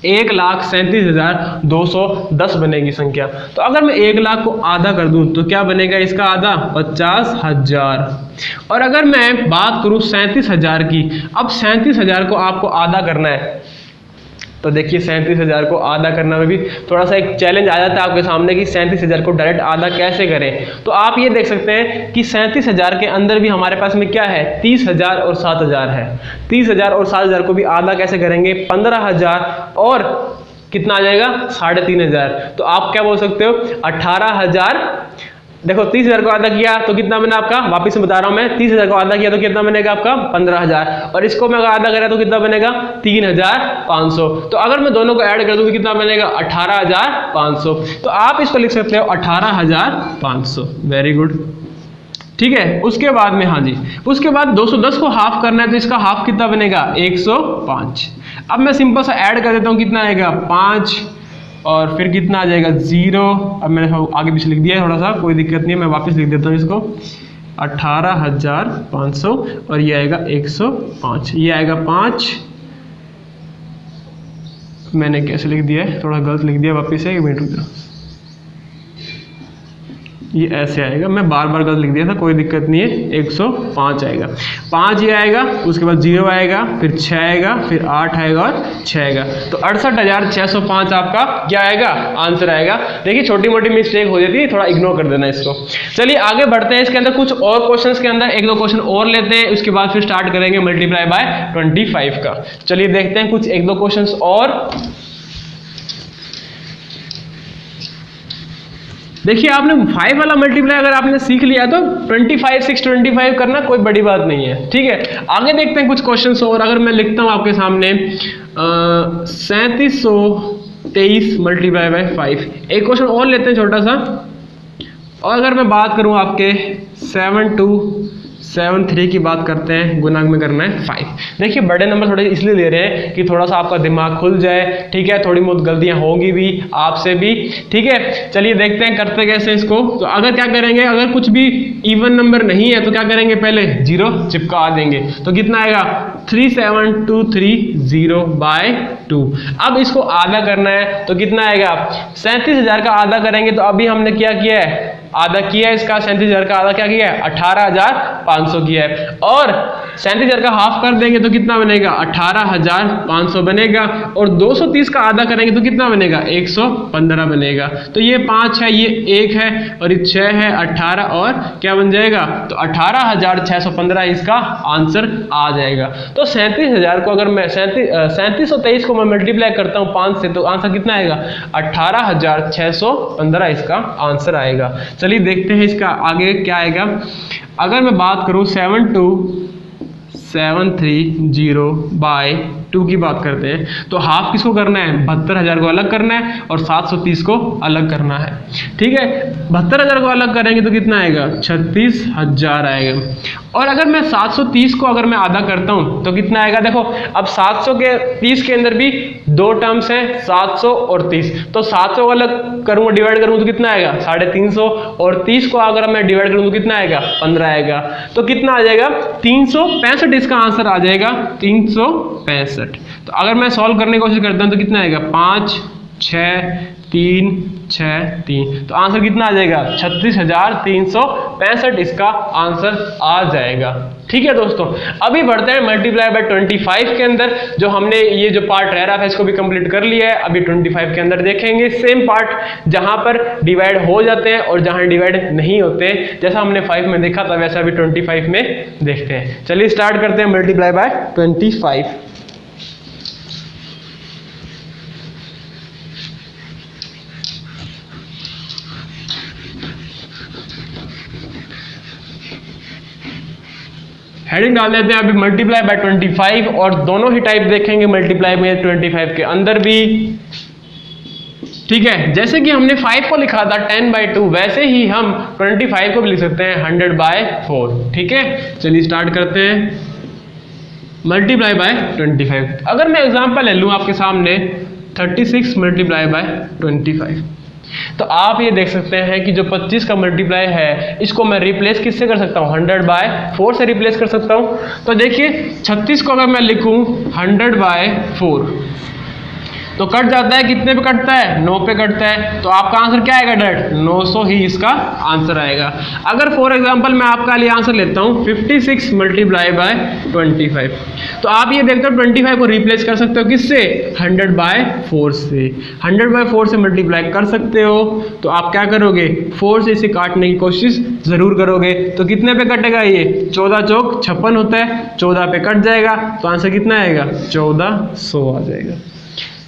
1,37,210 बनेगी संख्या। तो अगर मैं 1 लाख को आधा कर दूं तो क्या बनेगा इसका आधा 50,000। और अगर मैं बात करूं 37,000 की, अब 37,000 को आपको आधा करना है तो देखिए 37,000 को आधा करना में भी थोड़ा सा एक चैलेंज आ जाता है आपके सामने कि 37,000 को डायरेक्ट आधा कैसे करें। तो आप ये देख सकते हैं कि 37,000 के अंदर भी हमारे पास में क्या है 30,000 और 7,000 है। 30,000 और 7,000 को भी आधा कैसे करेंगे 15,000 और कितना आ जाएगा 3,500। तो आप क्या बोल सकते हो 18,000। देखो 30,000 को आधा किया तो कितना बना आपका, वापस से बता रहा हूं मैं, 30,000 को आधा किया तो कितना बनेगा आपका 15,000 और इसको मैं अगर आधा करा तो कितना बनेगा 3,500। तो अगर मैं दोनों को ऐड कर दूं तो कितना बनेगा 18,500। तो आप इसको लिख सकते हो 18,500। Very good. ठीक है, उसके बाद में हाँ जी, उसके बाद 210 को हाफ करना है तो इसका हाफ कितना बनेगा 105। अब मैं सिंपल सा ऐड कर देता हूं, कितना आएगा 5 और फिर कितना आ जाएगा 0। अब मैंने आगे पीछे लिख दिया है थोड़ा सा, कोई दिक्कत नहीं है, मैं वापस लिख देता हूँ इसको 18,500 और ये आएगा 105, ये आएगा 5। मैंने कैसे लिख दिया है, थोड़ा गलत लिख दिया, वापस से 1 मिनट रुक जाओ, ये ऐसे आएगा, मैं बार बार गलत लिख दिया था, कोई दिक्कत नहीं है, 105 आएगा। 5 ये आएगा, उसके बाद 0 आएगा, फिर 6 आएगा, फिर 8 आएगा और 6 आएगा। तो 68,605 आपका क्या आएगा आंसर आएगा। देखिए छोटी मोटी मिस्टेक हो जाती है, थोड़ा इग्नोर कर देना इसको। चलिए आगे बढ़ते हैं, इसके अंदर कुछ और क्वेश्चंस के अंदर 1-2 क्वेश्चन और लेते हैं, उसके बाद फिर स्टार्ट करेंगे मल्टीप्लाई बाय 25 का। चलिए देखते हैं कुछ 1-2 क्वेश्चन और। देखिए आपने 5 वाला मल्टीप्लाई अगर आपने सीख लिया तो 25 625 करना कोई बड़ी बात नहीं है। ठीक है, आगे देखते हैं कुछ क्वेश्चंस और। अगर मैं लिखता हूं आपके सामने 3723 मल्टीप्लाई बाय 5, एक क्वेश्चन और लेते हैं छोटा सा। और अगर मैं बात करूं आपके 7273 की बात करते हैं, गुणा में करना है 5। देखिए बड़े नंबर थोड़े इसलिए ले रहे हैं कि थोड़ा सा आपका दिमाग खुल जाए। ठीक है, थोड़ी बहुत गलतियां होंगी भी आपसे भी। ठीक है, चलिए देखते हैं करते कैसे इसको। तो अगर क्या करेंगे, अगर कुछ भी इवन नंबर नहीं है तो क्या करेंगे, पहले 0 चिपका देंगे तो कितना आएगा 37,230/2। अब इसको आधा करना है तो कितना आएगा 37,000 का आधा करेंगे तो अभी हमने क्या किया है, आधा किया है इसका। 37,000 का आधा क्या किया है 18,500 किया है। और 37,000 का हाफ कर देंगे तो कितना बनेगा 18,500 बनेगा। और 230 का आधा करेंगे तो कितना बनेगा 115 बनेगा। तो ये 5 है, ये 1 है और ये 6 है, 18 और क्या बन जाएगा, तो 18,615 इसका आंसर आ जाएगा। तो 37,000 को अगर मैं 3723 को मैं मल्टीप्लाई करता हूँ 5 से तो आंसर कितना आएगा 18,615 इसका आंसर आएगा। चलिए देखते हैं इसका आगे क्या आएगा। अगर मैं बात करूं 72,730/2 की बात करते हैं तो हाफ किसको करना है 72,000 को अलग करना है और 730 को अलग करना है। ठीक है, 72,000 को अलग करेंगे तो कितना आएगा 36,000 आएगा। और अगर मैं 730 को अगर मैं आधा करता हूं तो कितना आएगा, देखो अब 700 के 30 के अंदर भी दो टर्म्स हैं 700 और 30, तो 700 अलग करूंगा डिवाइड करूंगा तो कितना आएगा 350, और 30 को अगर मैं डिवाइड करूंगा तो कितना आएगा 15 आएगा, तो कितना आ जाएगा 365, इसका आंसर आ जाएगा 365। तो अगर मैं सॉल्व करने की कोशिश करता हूं तो कितना आएगा 5 6 3 6 3, तो आंसर कितना आ जाएगा 36,365, इसका आंसर आ जाएगा। ठीक है दोस्तों, अभी बढ़ते हैं मल्टीप्लाई बाय 25 के अंदर। जो हमने ये जो पार्ट रह रहा था इसको भी कंप्लीट कर लिया है, अभी 25 के अंदर देखेंगे सेम पार्ट जहां पर डिवाइड हो जाते हैं और जहां डिवाइड नहीं होते, जैसा हमने 5 में देखा था वैसा अभी 25 में देखते हैं। चलिए स्टार्ट करते हैं मल्टीप्लाई बाय 25। हेडिंग डाल देते हैं अभी मल्टीप्लाई बाय 25, और दोनों ही टाइप देखेंगे मल्टीप्लाई में 25 के अंदर भी। ठीक है, जैसे कि हमने 5 को लिखा था 10/2, वैसे ही हम 25 को भी लिख सकते हैं 100/4। ठीक है, चलिए स्टार्ट करते हैं मल्टीप्लाई बाय 25। अगर मैं एग्जांपल ले लूं आपके सामने 36 मल्टीप्लाई बाय 25, तो आप ये देख सकते हैं कि जो 25 का मल्टीप्लाई है इसको मैं रिप्लेस किससे कर सकता हूँ 100/4 से रिप्लेस कर सकता हूँ। तो देखिए 36 को अगर मैं लिखूं 100/4 तो कट जाता है, कितने पे कटता है 9 पे कटता है, तो आपका आंसर क्या आएगा डायरेक्ट 900 ही इसका आंसर आएगा। अगर फॉर एग्जांपल मैं आपका लिए आंसर लेता हूँ 56 मल्टीप्लाई बाय 25, तो आप ये देखते हो 25 को रिप्लेस कर सकते हो किससे 100/4 से, 100/4 से मल्टीप्लाई कर सकते हो। तो आप क्या करोगे 4 से इसे काटने की कोशिश जरूर करोगे, तो कितने पे कटेगा ये 14 चौक 56 होता है, 14 पे कट जाएगा, तो आंसर कितना आएगा 1400 आ जाएगा।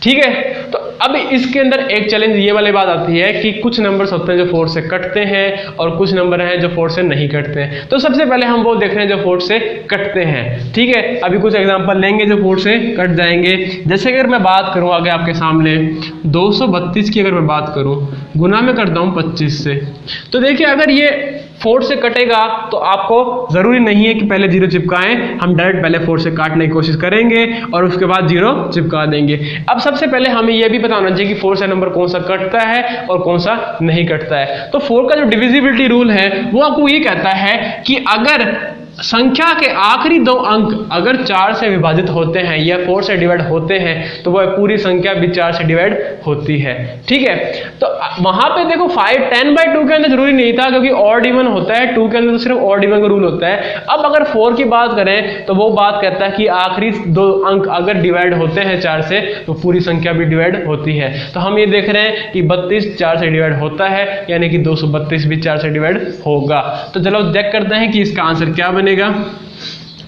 ठीक है, तो अब इसके अंदर एक चैलेंज ये वाली बात आती है कि कुछ नंबर्स होते हैं जो 4 से कटते हैं और कुछ नंबर हैं जो 4 से नहीं कटते हैं। तो सबसे पहले हम वो देख रहे हैं जो 4 से कटते हैं। ठीक है, अभी कुछ एग्जांपल लेंगे जो 4 से कट जाएंगे। जैसे अगर मैं बात करूं आगे आपके सामने 232 की अगर मैं बात करूं, गुना में करता हूं 25 से, तो देखिए अगर ये 4 से कटेगा तो आपको जरूरी नहीं है कि पहले 0 चिपकाएं, हम डायरेक्ट पहले 4 से काटने की कोशिश करेंगे और उसके बाद 0 चिपका देंगे। अब सबसे पहले हमें यह भी पता होना चाहिए कि 4 से नंबर कौन सा कटता है और कौन सा नहीं कटता है। तो 4 का जो डिविजिबिलिटी रूल है वो आपको ये कहता है कि अगर संख्या के आखिरी 2 अंक अगर 4 से विभाजित होते हैं या 4 से डिवाइड होते हैं तो वह पूरी संख्या भी 4 से डिवाइड होती है। ठीक है, तो वहां पे देखो 10/2 के अंदर जरूरी नहीं था क्योंकि ऑड इवन होता है, 2 के अंदर तो सिर्फ ऑड इवन का रूल होता है। अब अगर 4 की बात करें तो वो बात कहता है कि आखिरी 2 अंक अगर डिवाइड होते हैं 4 से तो पूरी संख्या भी डिवाइड होती है। तो हम ये देख रहे हैं कि 32 4 से डिवाइड होता है, यानी कि 232 भी 4 से डिवाइड होगा। तो चलो चेक करते हैं कि इसका आंसर क्या बनेगा।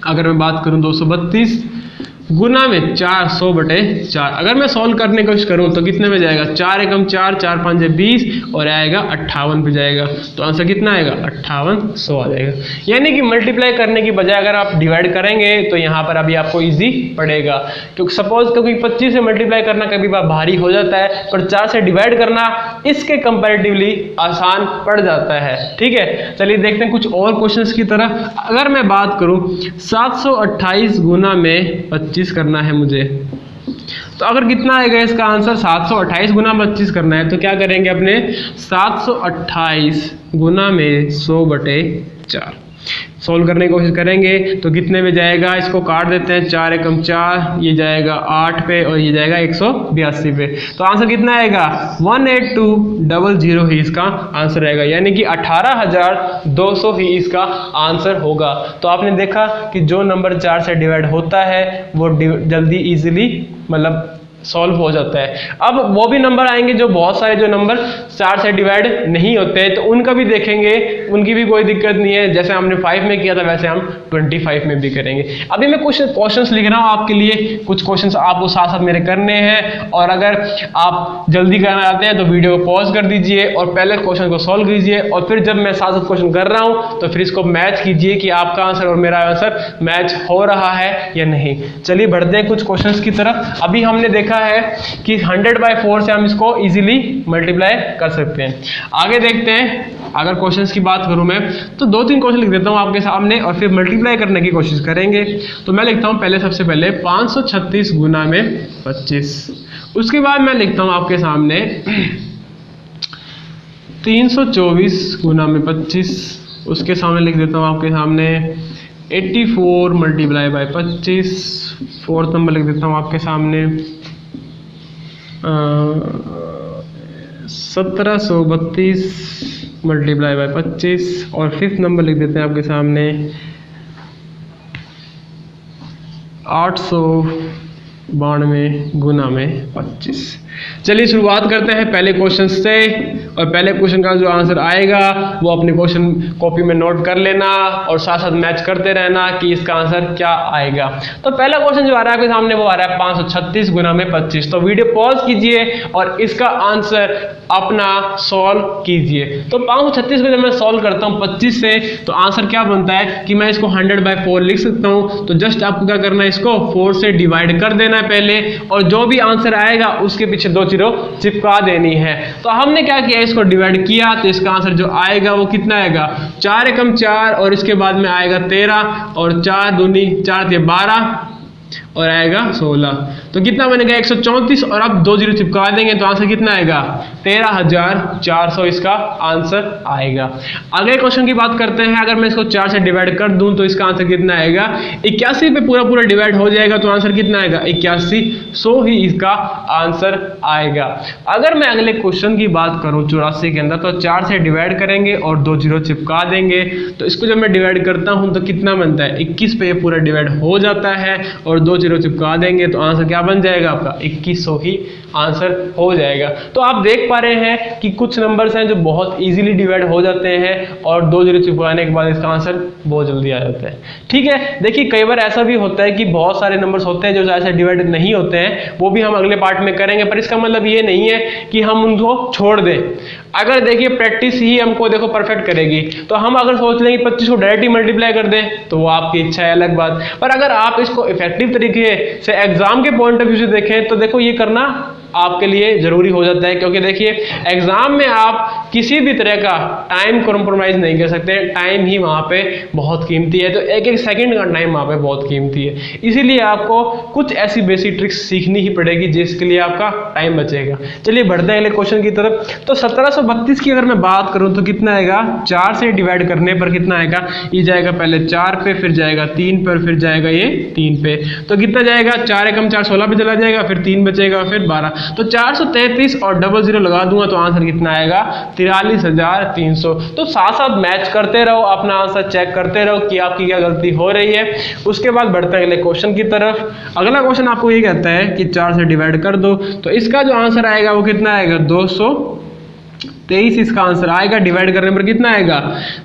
अगर मैं बात करूं 232 गुना में 400/4, अगर मैं सॉल्व करने की कोशिश करूं तो कितने में जाएगा 4 एकम 4, 4 5 20 और आएगा 58 पे जाएगा, तो आंसर कितना आएगा 5800 आ जाएगा। यानी कि मल्टीप्लाई करने की बजाय अगर आप डिवाइड करेंगे तो यहाँ पर अभी आपको इजी पड़ेगा, क्योंकि सपोज क्योंकि 25 से मल्टीप्लाई करना कभी बार भारी हो जाता है, पर 4 से डिवाइड करना इसके कंपैरेटिवली आसान पड़ जाता है। ठीक है, चलिए देखते हैं कुछ और क्वेश्चंस की तरह। अगर मैं बात करूं 728 गुना में 25 करना है मुझे, तो अगर कितना आएगा इसका आंसर 728 गुना 25 करना है, तो क्या करेंगे अपने 728 गुना में 100/4 सोल्व करने की कोशिश करेंगे तो कितने में जाएगा, इसको काट देते हैं 4 एकम 4, ये जाएगा 8 पे और ये जाएगा 182 पे, तो आंसर कितना आएगा 18200 ही इसका आंसर आएगा, यानी कि 18,200 ही इसका आंसर होगा। तो आपने देखा कि जो नंबर 4 से डिवाइड होता है वो जल्दी इजीली मतलब सॉल्व हो जाता है। अब वो भी नंबर आएंगे जो बहुत सारे जो नंबर 4 से डिवाइड नहीं होते हैं, तो उनका भी देखेंगे, उनकी भी कोई दिक्कत नहीं है। जैसे हमने 5 में किया था वैसे हम 25 में भी करेंगे। अभी मैं कुछ क्वेश्चंस लिख रहा हूँ आपके लिए, कुछ क्वेश्चंस आपको साथ साथ मेरे करने हैं, और अगर आप जल्दी करना चाहते हैं तो वीडियो को पॉज कर दीजिए और पहले क्वेश्चन को सॉल्व कीजिए, और फिर जब मैं साथ साथ क्वेश्चन कर रहा हूँ तो फिर इसको मैच कीजिए कि आपका आंसर और मेरा आंसर मैच हो रहा है या नहीं। चलिए बढ़ते हैं कुछ क्वेश्चंस की तरफ। अभी हमने देखा है कि 100/4 से हम इसको इजीली मल्टीप्लाई कर सकते हैं। आगे देखते हैं अगर क्वेश्चंस की बात करूं मैं तो 2-3 क्वेश्चन लिख देता हूं आपके सामने और फिर मल्टीप्लाई करने की कोशिश करेंगे। तो मैं लिखता हूं पहले, सबसे पहले 536 गुना में 25। उसके बाद मैं लिखता हूं आपके सामने 324 गुना में 25। उसके सामने लिख देता हूं आपके सामने 84 मल्टीप्लाई बाय 25। फोर्थ नंबर लिख देता हूँ आपके सामने 1732 मल्टीप्लाई बाय 25। और फिफ्थ नंबर लिख देते हैं आपके सामने 892 गुना में 25। चलिए शुरुआत करते हैं पहले क्वेश्चन से। और पहले क्वेश्चन का जो आंसर आएगा वो अपने क्वेश्चन कॉपी में नोट कर लेना और साथ साथ मैच करते रहना कि इसका आंसर क्या आएगा। तो पहला क्वेश्चन जो आ रहा है आपके सामने वो आ रहा है 536 गुना में 25। तो वीडियो पॉज कीजिए और इसका आंसर अपना सॉल्व कीजिए। तो 536 को जब मैं सॉल्व करता हूँ 25 से तो आंसर क्या बनता है कि मैं इसको 100/4 लिख सकता हूँ। तो जस्ट आपको क्या करना है, इसको 4 से डिवाइड कर देना है पहले, और जो भी आंसर आएगा उसके पीछे 2 जीरो चिपका देनी है। तो हमने क्या किया, इसको डिवाइड किया तो इसका आंसर जो आएगा वो कितना आएगा, 4 एकम 4 और इसके बाद में आएगा 13 और 4 दूनी 4 × 12 और आएगा 16। तो कितना बनेगा 134 और अब 2 जीरो चिपका देंगे तो आंसर कितना आएगा 13,400 इसका आंसर आएगा। अगले क्वेश्चन की बात करते हैं। अगर मैं इसको 4 से डिवाइड कर दूं तो इसका आंसर कितना आएगा 81 पे पूरा डिवाइड हो जाएगा तो आंसर कितना आएगा 8100 ही इसका आंसर आएगा। अगर मैं अगले क्वेश्चन की बात करूं 84 के अंदर, तो 4 से डिवाइड करेंगे और 2 जीरो चिपका देंगे। तो इसको जब मैं डिवाइड करता हूं तो कितना बनता है 21 पे ये पूरा डिवाइड हो जाता है और 2 जीरो चिपका देंगे तो आंसर क्या बन जाएगा आपका 2100 ही आंसर हो जाएगा। तो आप देख पा रहे हैं कि कुछ नंबर्स हैं जो बहुत इजीली डिवाइड हो जाते हैं और 2 जीरो चिपकाने के बाद इसका आंसर बहुत जल्दी आ जाता है। ठीक है, देखिए कई बार ऐसा भी होता है कि बहुत सारे नंबर्स होते हैं जो ऐसे डिवाइड नहीं होते हैं, वो भी हम अगले पार्ट में करेंगे, पर इसका मतलब ये नहीं है कि हम उनको छोड़ दें। अगर देखिए प्रैक्टिस ही हमको देखो परफेक्ट करेगी, तो हम अगर सोच लें कि 25 को डायरेक्ट ही मल्टीप्लाई कर दें तो वो आपकी इच्छा है, अलग बात। पर अगर आप इसको इफेक्टिव तरीके से एग्जाम के पॉइंट ऑफ व्यू से देखें तो देखो ये करना आपके लिए जरूरी हो जाता है, क्योंकि देखिए एग्जाम में आप किसी भी तरह का टाइम कॉम्प्रोमाइज नहीं कर सकते। टाइम ही वहां पे बहुत कीमती है, तो एक एक सेकंड का टाइम वहां पे बहुत कीमती है। इसीलिए आपको कुछ ऐसी बेसिक ट्रिक्स सीखनी ही पड़ेगी जिसके लिए आपका टाइम बचेगा। चलिए बढ़ते हैं अगले क्वेश्चन की तरफ। तो 1732 की अगर मैं बात करूं तो कितना आएगा, 4 से डिवाइड करने पर कितना आएगा, ये जाएगा पहले 4 पे, फिर जाएगा 3 पर, फिर जाएगा ये 3 पे। तो कितना जाएगा 4 एकम 4 16 पे चला जाएगा, फिर 3 बचेगा, फिर 12। तो 433 और डबल जीरो लगा दूंगा तो आंसर कितना आएगा 43,300। तो साथ साथ मैच करते रहो, अपना आंसर चेक करते रहो कि आपकी क्या गलती हो रही है। उसके बाद बढ़ते हैं अगले क्वेश्चन की तरफ। अगला क्वेश्चन आपको ये कहता है कि 4 से डिवाइड कर दो, तो इसका जो आंसर आएगा वो कितना आएगा 223 इसका आंसर आएगा। डिवाइड करने पर कितना आएगा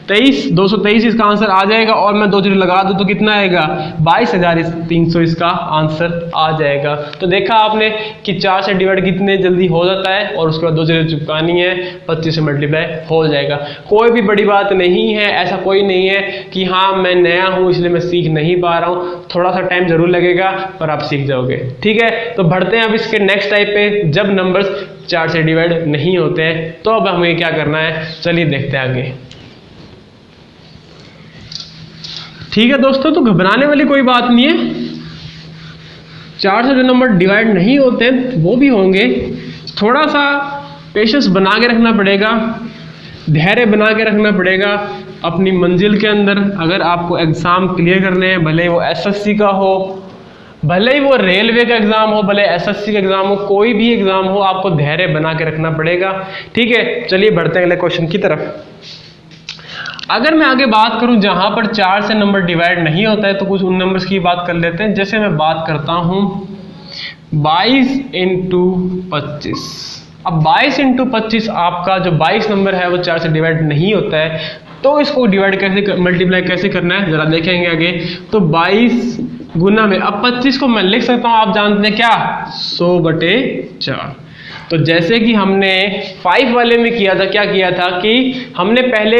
223 इसका आंसर आ जाएगा, और मैं 2 जीरो लगा दूं तो कितना आएगा 22,300 इसका आंसर आ जाएगा। तो देखा आपने कि 4 से डिवाइड कितने जल्दी हो जाता है और उसके बाद 2 जीरो चिपकानी है, 25 से मल्टीप्लाई हो जाएगा। कोई भी बड़ी बात नहीं है, ऐसा कोई नहीं है कि हाँ मैं नया हूं इसलिए मैं सीख नहीं पा रहा हूं। थोड़ा सा टाइम जरूर लगेगा पर आप सीख जाओगे। ठीक है, तो बढ़ते हैं अब इसके नेक्स्ट टाइप पे, जब नंबर्स 4 से डिवाइड नहीं होते हैं। तो अब हमें क्या करना है, चलिए देखते हैं आगे। ठीक है दोस्तों, तो घबराने वाली कोई बात नहीं है। 4 से जो नंबर डिवाइड नहीं होते हैं वो भी होंगे, थोड़ा सा पेशेंस बना के रखना पड़ेगा, धैर्य बना के रखना पड़ेगा अपनी मंजिल के अंदर। अगर आपको एग्जाम क्लियर करने हैं, भले वो एसएससी का हो, भले ही वो रेलवे का एग्जाम हो, भले एसएससी का एग्जाम हो, कोई भी एग्जाम हो, आपको धैर्य बना के रखना पड़ेगा। ठीक है, चलिए बढ़ते हैं अगले क्वेश्चन की तरफ। अगर मैं आगे बात करूं जहां पर 4 से नंबर डिवाइड नहीं होता है, तो कुछ उन नंबर्स की बात कर लेते हैं। जैसे मैं बात करता हूं 22 × 25। अब 22 × 25 आपका जो 22 नंबर है वो 4 से डिवाइड नहीं होता है, तो इसको डिवाइड कैसे, मल्टीप्लाई कैसे करना है जरा देखेंगे आगे। तो 22 गुना में, अब 25 को मैं लिख सकता हूं, आप जानते हैं क्या 100/4। तो जैसे कि हमने 5 वाले में किया था, क्या किया था कि हमने पहले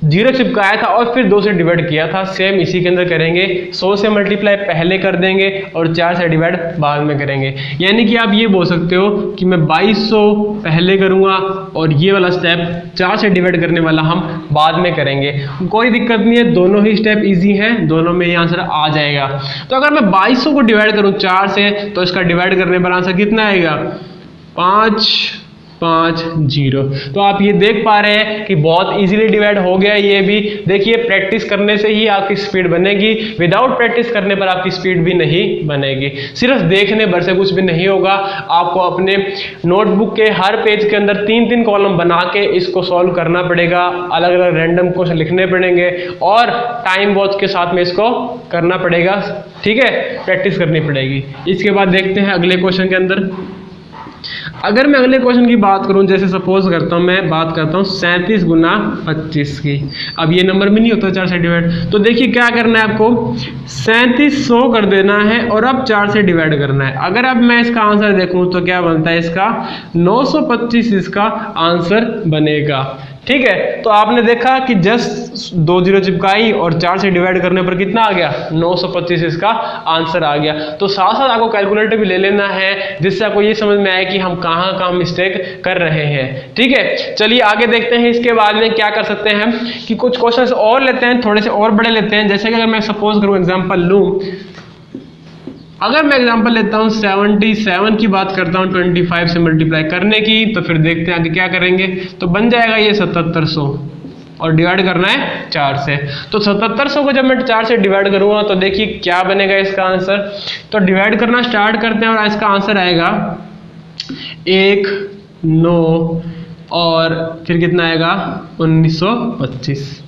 0 चिपकाया था और फिर 2 से डिवाइड किया था, सेम इसी के अंदर करेंगे। 100 से मल्टीप्लाई पहले कर देंगे और 4 से डिवाइड बाद में करेंगे। यानी कि आप ये बोल सकते हो कि मैं 2200 पहले करूँगा और ये वाला स्टेप 4 से डिवाइड करने वाला हम बाद में करेंगे। कोई दिक्कत नहीं है, दोनों ही स्टेप ईजी हैं, दोनों में ये आंसर आ जाएगा। तो अगर मैं 2200 को डिवाइड करूँ 4 से तो इसका डिवाइड करने पर आंसर कितना आएगा? 550। तो आप ये देख पा रहे हैं कि बहुत इजीली डिवाइड हो गया ये भी। देखिए प्रैक्टिस करने से ही आपकी स्पीड बनेगी, विदाउट प्रैक्टिस करने पर आपकी स्पीड भी नहीं बनेगी। सिर्फ देखने भर से कुछ भी नहीं होगा। आपको अपने नोटबुक के हर पेज के अंदर 3-3 कॉलम बना के इसको सॉल्व करना पड़ेगा, अलग अलग रैंडम क्वेश्चन लिखने पड़ेंगे और टाइम वॉच के साथ में इसको करना पड़ेगा। ठीक है, प्रैक्टिस करनी पड़ेगी। इसके बाद देखते हैं अगले क्वेश्चन के अंदर। अगर मैं अगले क्वेश्चन की बात करूं, जैसे सपोज करता हूं, मैं बात करता हूं 37 गुना 25 की। अब ये नंबर भी नहीं होता 4 से डिवाइड, तो देखिए क्या करना है आपको, 3700 कर देना है और अब 4 से डिवाइड करना है। अगर अब मैं इसका आंसर देखूं तो क्या बनता है इसका, 925 इसका आंसर बनेगा। ठीक है, तो आपने देखा कि जस्ट 2 0 चिपकाई और 4 से डिवाइड करने पर कितना आ गया, 925 इसका आंसर आ गया। तो साथ साथ आपको कैलकुलेटर भी ले लेना है जिससे आपको ये समझ में आए कि हम कहाँ मिस्टेक कर रहे हैं। ठीक है, चलिए आगे देखते हैं। इसके बाद में क्या कर सकते हैं कि कुछ क्वेश्चंस और लेते हैं, थोड़े से और बड़े लेते हैं। जैसे कि अगर मैं सपोज करूँ एग्जाम्पल लूँ, अगर मैं एग्जांपल लेता हूं 77 की बात करता हूं 25 से मल्टीप्लाई करने की, तो फिर देखते हैं आगे क्या करेंगे। तो बन जाएगा ये 7700 और डिवाइड करना है 4 से। तो 7700 को जब मैं 4 से डिवाइड करूंगा तो देखिए क्या बनेगा इसका आंसर। तो डिवाइड करना स्टार्ट करते हैं और इसका आंसर आएगा 1 9 और फिर कितना आएगा 1925।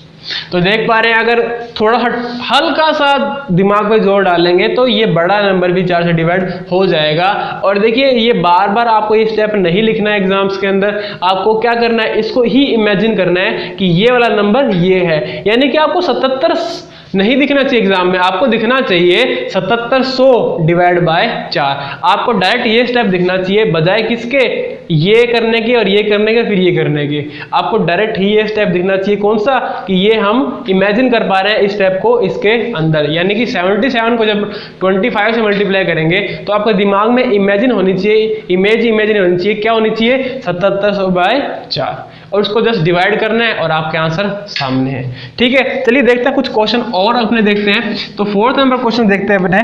तो देख पा रहे हैं, अगर थोड़ा हल्का सा दिमाग पे जोर डालेंगे तो ये बड़ा नंबर भी 4 से डिवाइड हो जाएगा। और देखिए ये बार बार आपको ये स्टेप नहीं लिखना है एग्जाम्स के अंदर, आपको क्या करना है, इसको ही इमेजिन करना है कि ये वाला नंबर ये है। यानी कि आपको 77 नहीं दिखना चाहिए एग्जाम में, आपको दिखना चाहिए 7700 डिवाइड बाय 4। आपको डायरेक्ट ये स्टेप दिखना चाहिए, बजाय किसके, ये करने के और ये करने के फिर ये करने के। आपको डायरेक्ट ही ये स्टेप दिखना चाहिए। कौन सा, कि ये हम इमेजिन कर पा रहे हैं इस स्टेप को इसके अंदर। यानी कि 77 को जब 25 से मल्टीप्लाई करेंगे तो आपके दिमाग में इमेजिन होनी चाहिए, इमेजिन होनी चाहिए, क्या होनी चाहिए, 7700 बाय 4, और उसको जस्ट डिवाइड करना है और आपके आंसर सामने है। ठीक है, चलिए देखते हैं कुछ क्वेश्चन और अपने देखते हैं। तो 4th नंबर क्वेश्चन देखते हैं बेटा।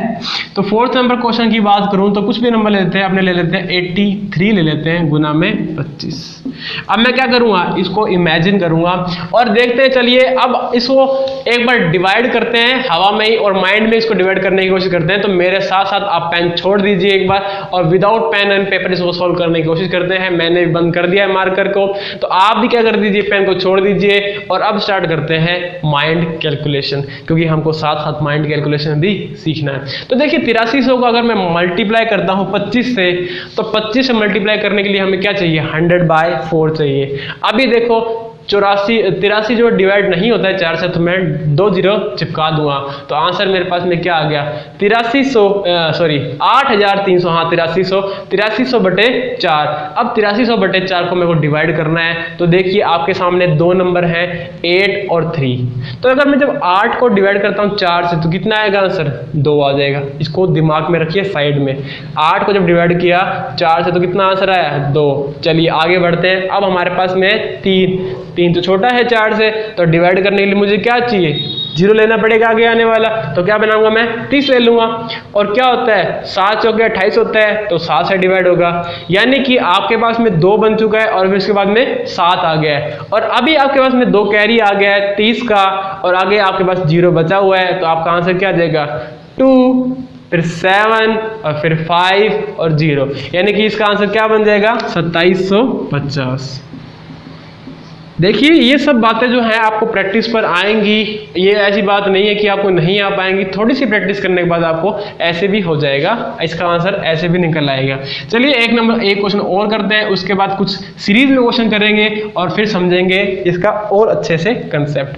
तो 4th नंबर क्वेश्चन की बात करूं तो कुछ भी नंबर ले लेते हैं, अपने ले लेते हैं 83 ले लेते हैं गुना में 25। अब मैं क्या करूंगा, इसको इमेजिन करूंगा और देखते हैं। चलिए अब इसको एक बार डिवाइड करते हैं हवा में ही और माइंड में इसको डिवाइड करने की कोशिश करते हैं। तो मेरे साथ साथ आप पेन छोड़ दीजिए एक बार और विदाउट पेन एंड पेपर इसको सॉल्व करने की कोशिश करते हैं। मैंने बंद कर दिया है मार्कर को, तो आप भी क्या कर दीजिए, पेन को छोड़ दीजिए और अब स्टार्ट करते हैं माइंड कैलकुलेशन, क्योंकि हमको साथ साथ माइंड कैलकुलेशन भी सीखना है। तो देखिए 8300 को अगर मैं मल्टीप्लाई करता हूं 25 से, तो 25 से मल्टीप्लाई करने के लिए हमें क्या चाहिए, 100/4 चाहिए। अभी देखो 83 जो डिवाइड नहीं होता है 4 से, तो मैं 2 0 चिपका दूंगा। तो आंसर मेरे पास में क्या आ गया, 8300 हाँ 8300 बटे 4। अब 8300 बटे 4 को मेरे को डिवाइड करना है। तो देखिए आपके सामने 2 नंबर हैं 8 और 3। तो अगर मैं जब 8 को डिवाइड करता हूँ 4 से तो कितना आएगा आंसर, 2 आ जाएगा। इसको दिमाग में रखिए साइड में। 8 को जब डिवाइड किया 4 से तो कितना आंसर आया, 2। चलिए आगे बढ़ते हैं। अब हमारे पास में 3 तो छोटा है 4 से, तो डिवाइड करने के लिए मुझे क्या चाहिए, 0 लेना पड़ेगा आगे आने वाला। तो क्या बनाऊंगा मैं, 30 ले लूंगा। और क्या होता है, 7 चौके 28 होता है, तो 7 से डिवाइड होगा। यानी कि आपके पास में 2 बन चुका है और फिर उसके बाद में 7 आ गया है। और अभी आपके पास में 2 कैरी आ गया है 30 का, और आगे आपके पास 0 बचा हुआ है। तो आपका आंसर क्या आ जाएगा, 2 फिर 7 और फिर 5 और 0। यानी कि इसका आंसर क्या बन जाएगा, 2750। देखिए ये सब बातें जो हैं आपको प्रैक्टिस पर आएंगी। ये ऐसी बात नहीं है कि आपको नहीं आ पाएंगी, थोड़ी सी प्रैक्टिस करने के बाद आपको ऐसे भी हो जाएगा, इसका आंसर ऐसे भी निकल आएगा। चलिए एक क्वेश्चन और करते हैं, उसके बाद कुछ सीरीज में क्वेश्चन करेंगे और फिर समझेंगे इसका और अच्छे से कंसेप्ट।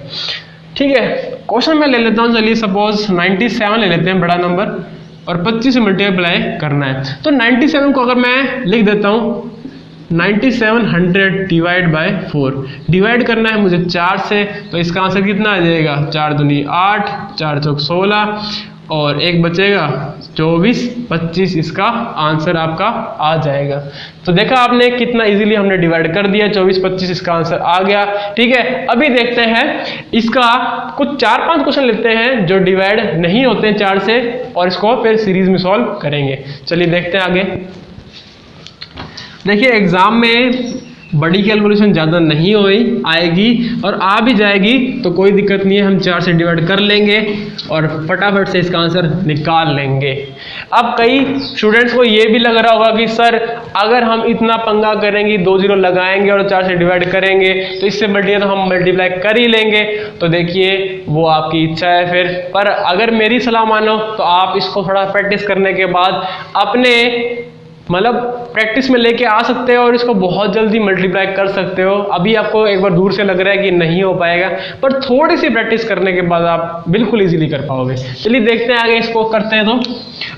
ठीक है, क्वेश्चन मैं ले लेता हूँ। चलिए सपोज 97 ले लेते हैं, बड़ा नंबर, और 25 से मल्टीप्लाई करना है। तो 97 को अगर मैं लिख देता हूँ 9700 डिवाइड बाय 4, डिवाइड करना है मुझे 4 से, तो इसका आंसर कितना आ जाएगा, 4 दूनी 8, 4 चौक 16 और एक बचेगा 24, 25 इसका आंसर आपका आ जाएगा। तो देखा आपने कितना इजीली हमने डिवाइड कर दिया, 24, 25 इसका आंसर आ गया। ठीक है, अभी देखते हैं इसका कुछ 4-5 क्वेश्चन लेते हैं जो डिवाइड नहीं होते हैं 4 से, और इसको फिर सीरीज में सॉल्व करेंगे। चलिए देखते हैं आगे। देखिए एग्जाम में बड़ी कैलकुलेशन ज़्यादा नहीं आएगी और आ भी जाएगी तो कोई दिक्कत नहीं है, हम 4 से डिवाइड कर लेंगे और फटाफट से इसका आंसर निकाल लेंगे। अब कई स्टूडेंट्स को ये भी लग रहा होगा कि सर अगर हम इतना पंगा करेंगे, 2 जीरो लगाएंगे और 4 से डिवाइड करेंगे तो इससे बढ़िया तो हम मल्टीप्लाई कर ही लेंगे। तो देखिए वो आपकी इच्छा है फिर, पर अगर मेरी सलाह मानो तो आप इसको थोड़ा प्रैक्टिस करने के बाद अपने मतलब प्रैक्टिस में लेके आ सकते हो और इसको बहुत जल्दी मल्टीप्लाई कर सकते हो। अभी आपको एक बार दूर से लग रहा है कि नहीं हो पाएगा, पर थोड़ी सी प्रैक्टिस करने के बाद आप बिल्कुल इजीली कर पाओगे। चलिए देखते हैं आगे इसको करते हैं। तो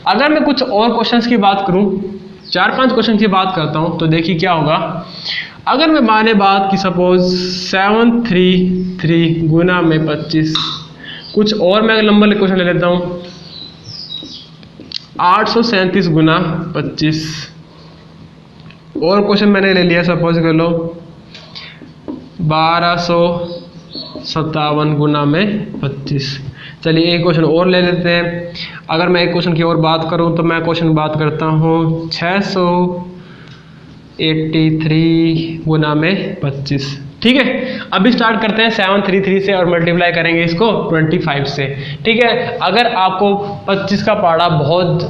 अगर मैं कुछ और क्वेश्चंस की बात करूं, 4-5 क्वेश्चन की बात करता हूं, तो देखिए क्या होगा। अगर मैं माने बात की सपोज 733 गुना में 25, कुछ और मैं नंबर क्वेश्चन ले लेता हूं 837 गुना 25, और क्वेश्चन मैंने ले लिया सपोज कर लो 1257 गुना में 25। चलिए एक क्वेश्चन और ले लेते हैं। अगर मैं एक क्वेश्चन की और बात करूं तो मैं क्वेश्चन बात करता हूं 683 गुना में 25। ठीक है, अभी स्टार्ट करते हैं 733 से और मल्टीप्लाई करेंगे इसको 25 से। ठीक है, अगर आपको 25 का पहाड़ा बहुत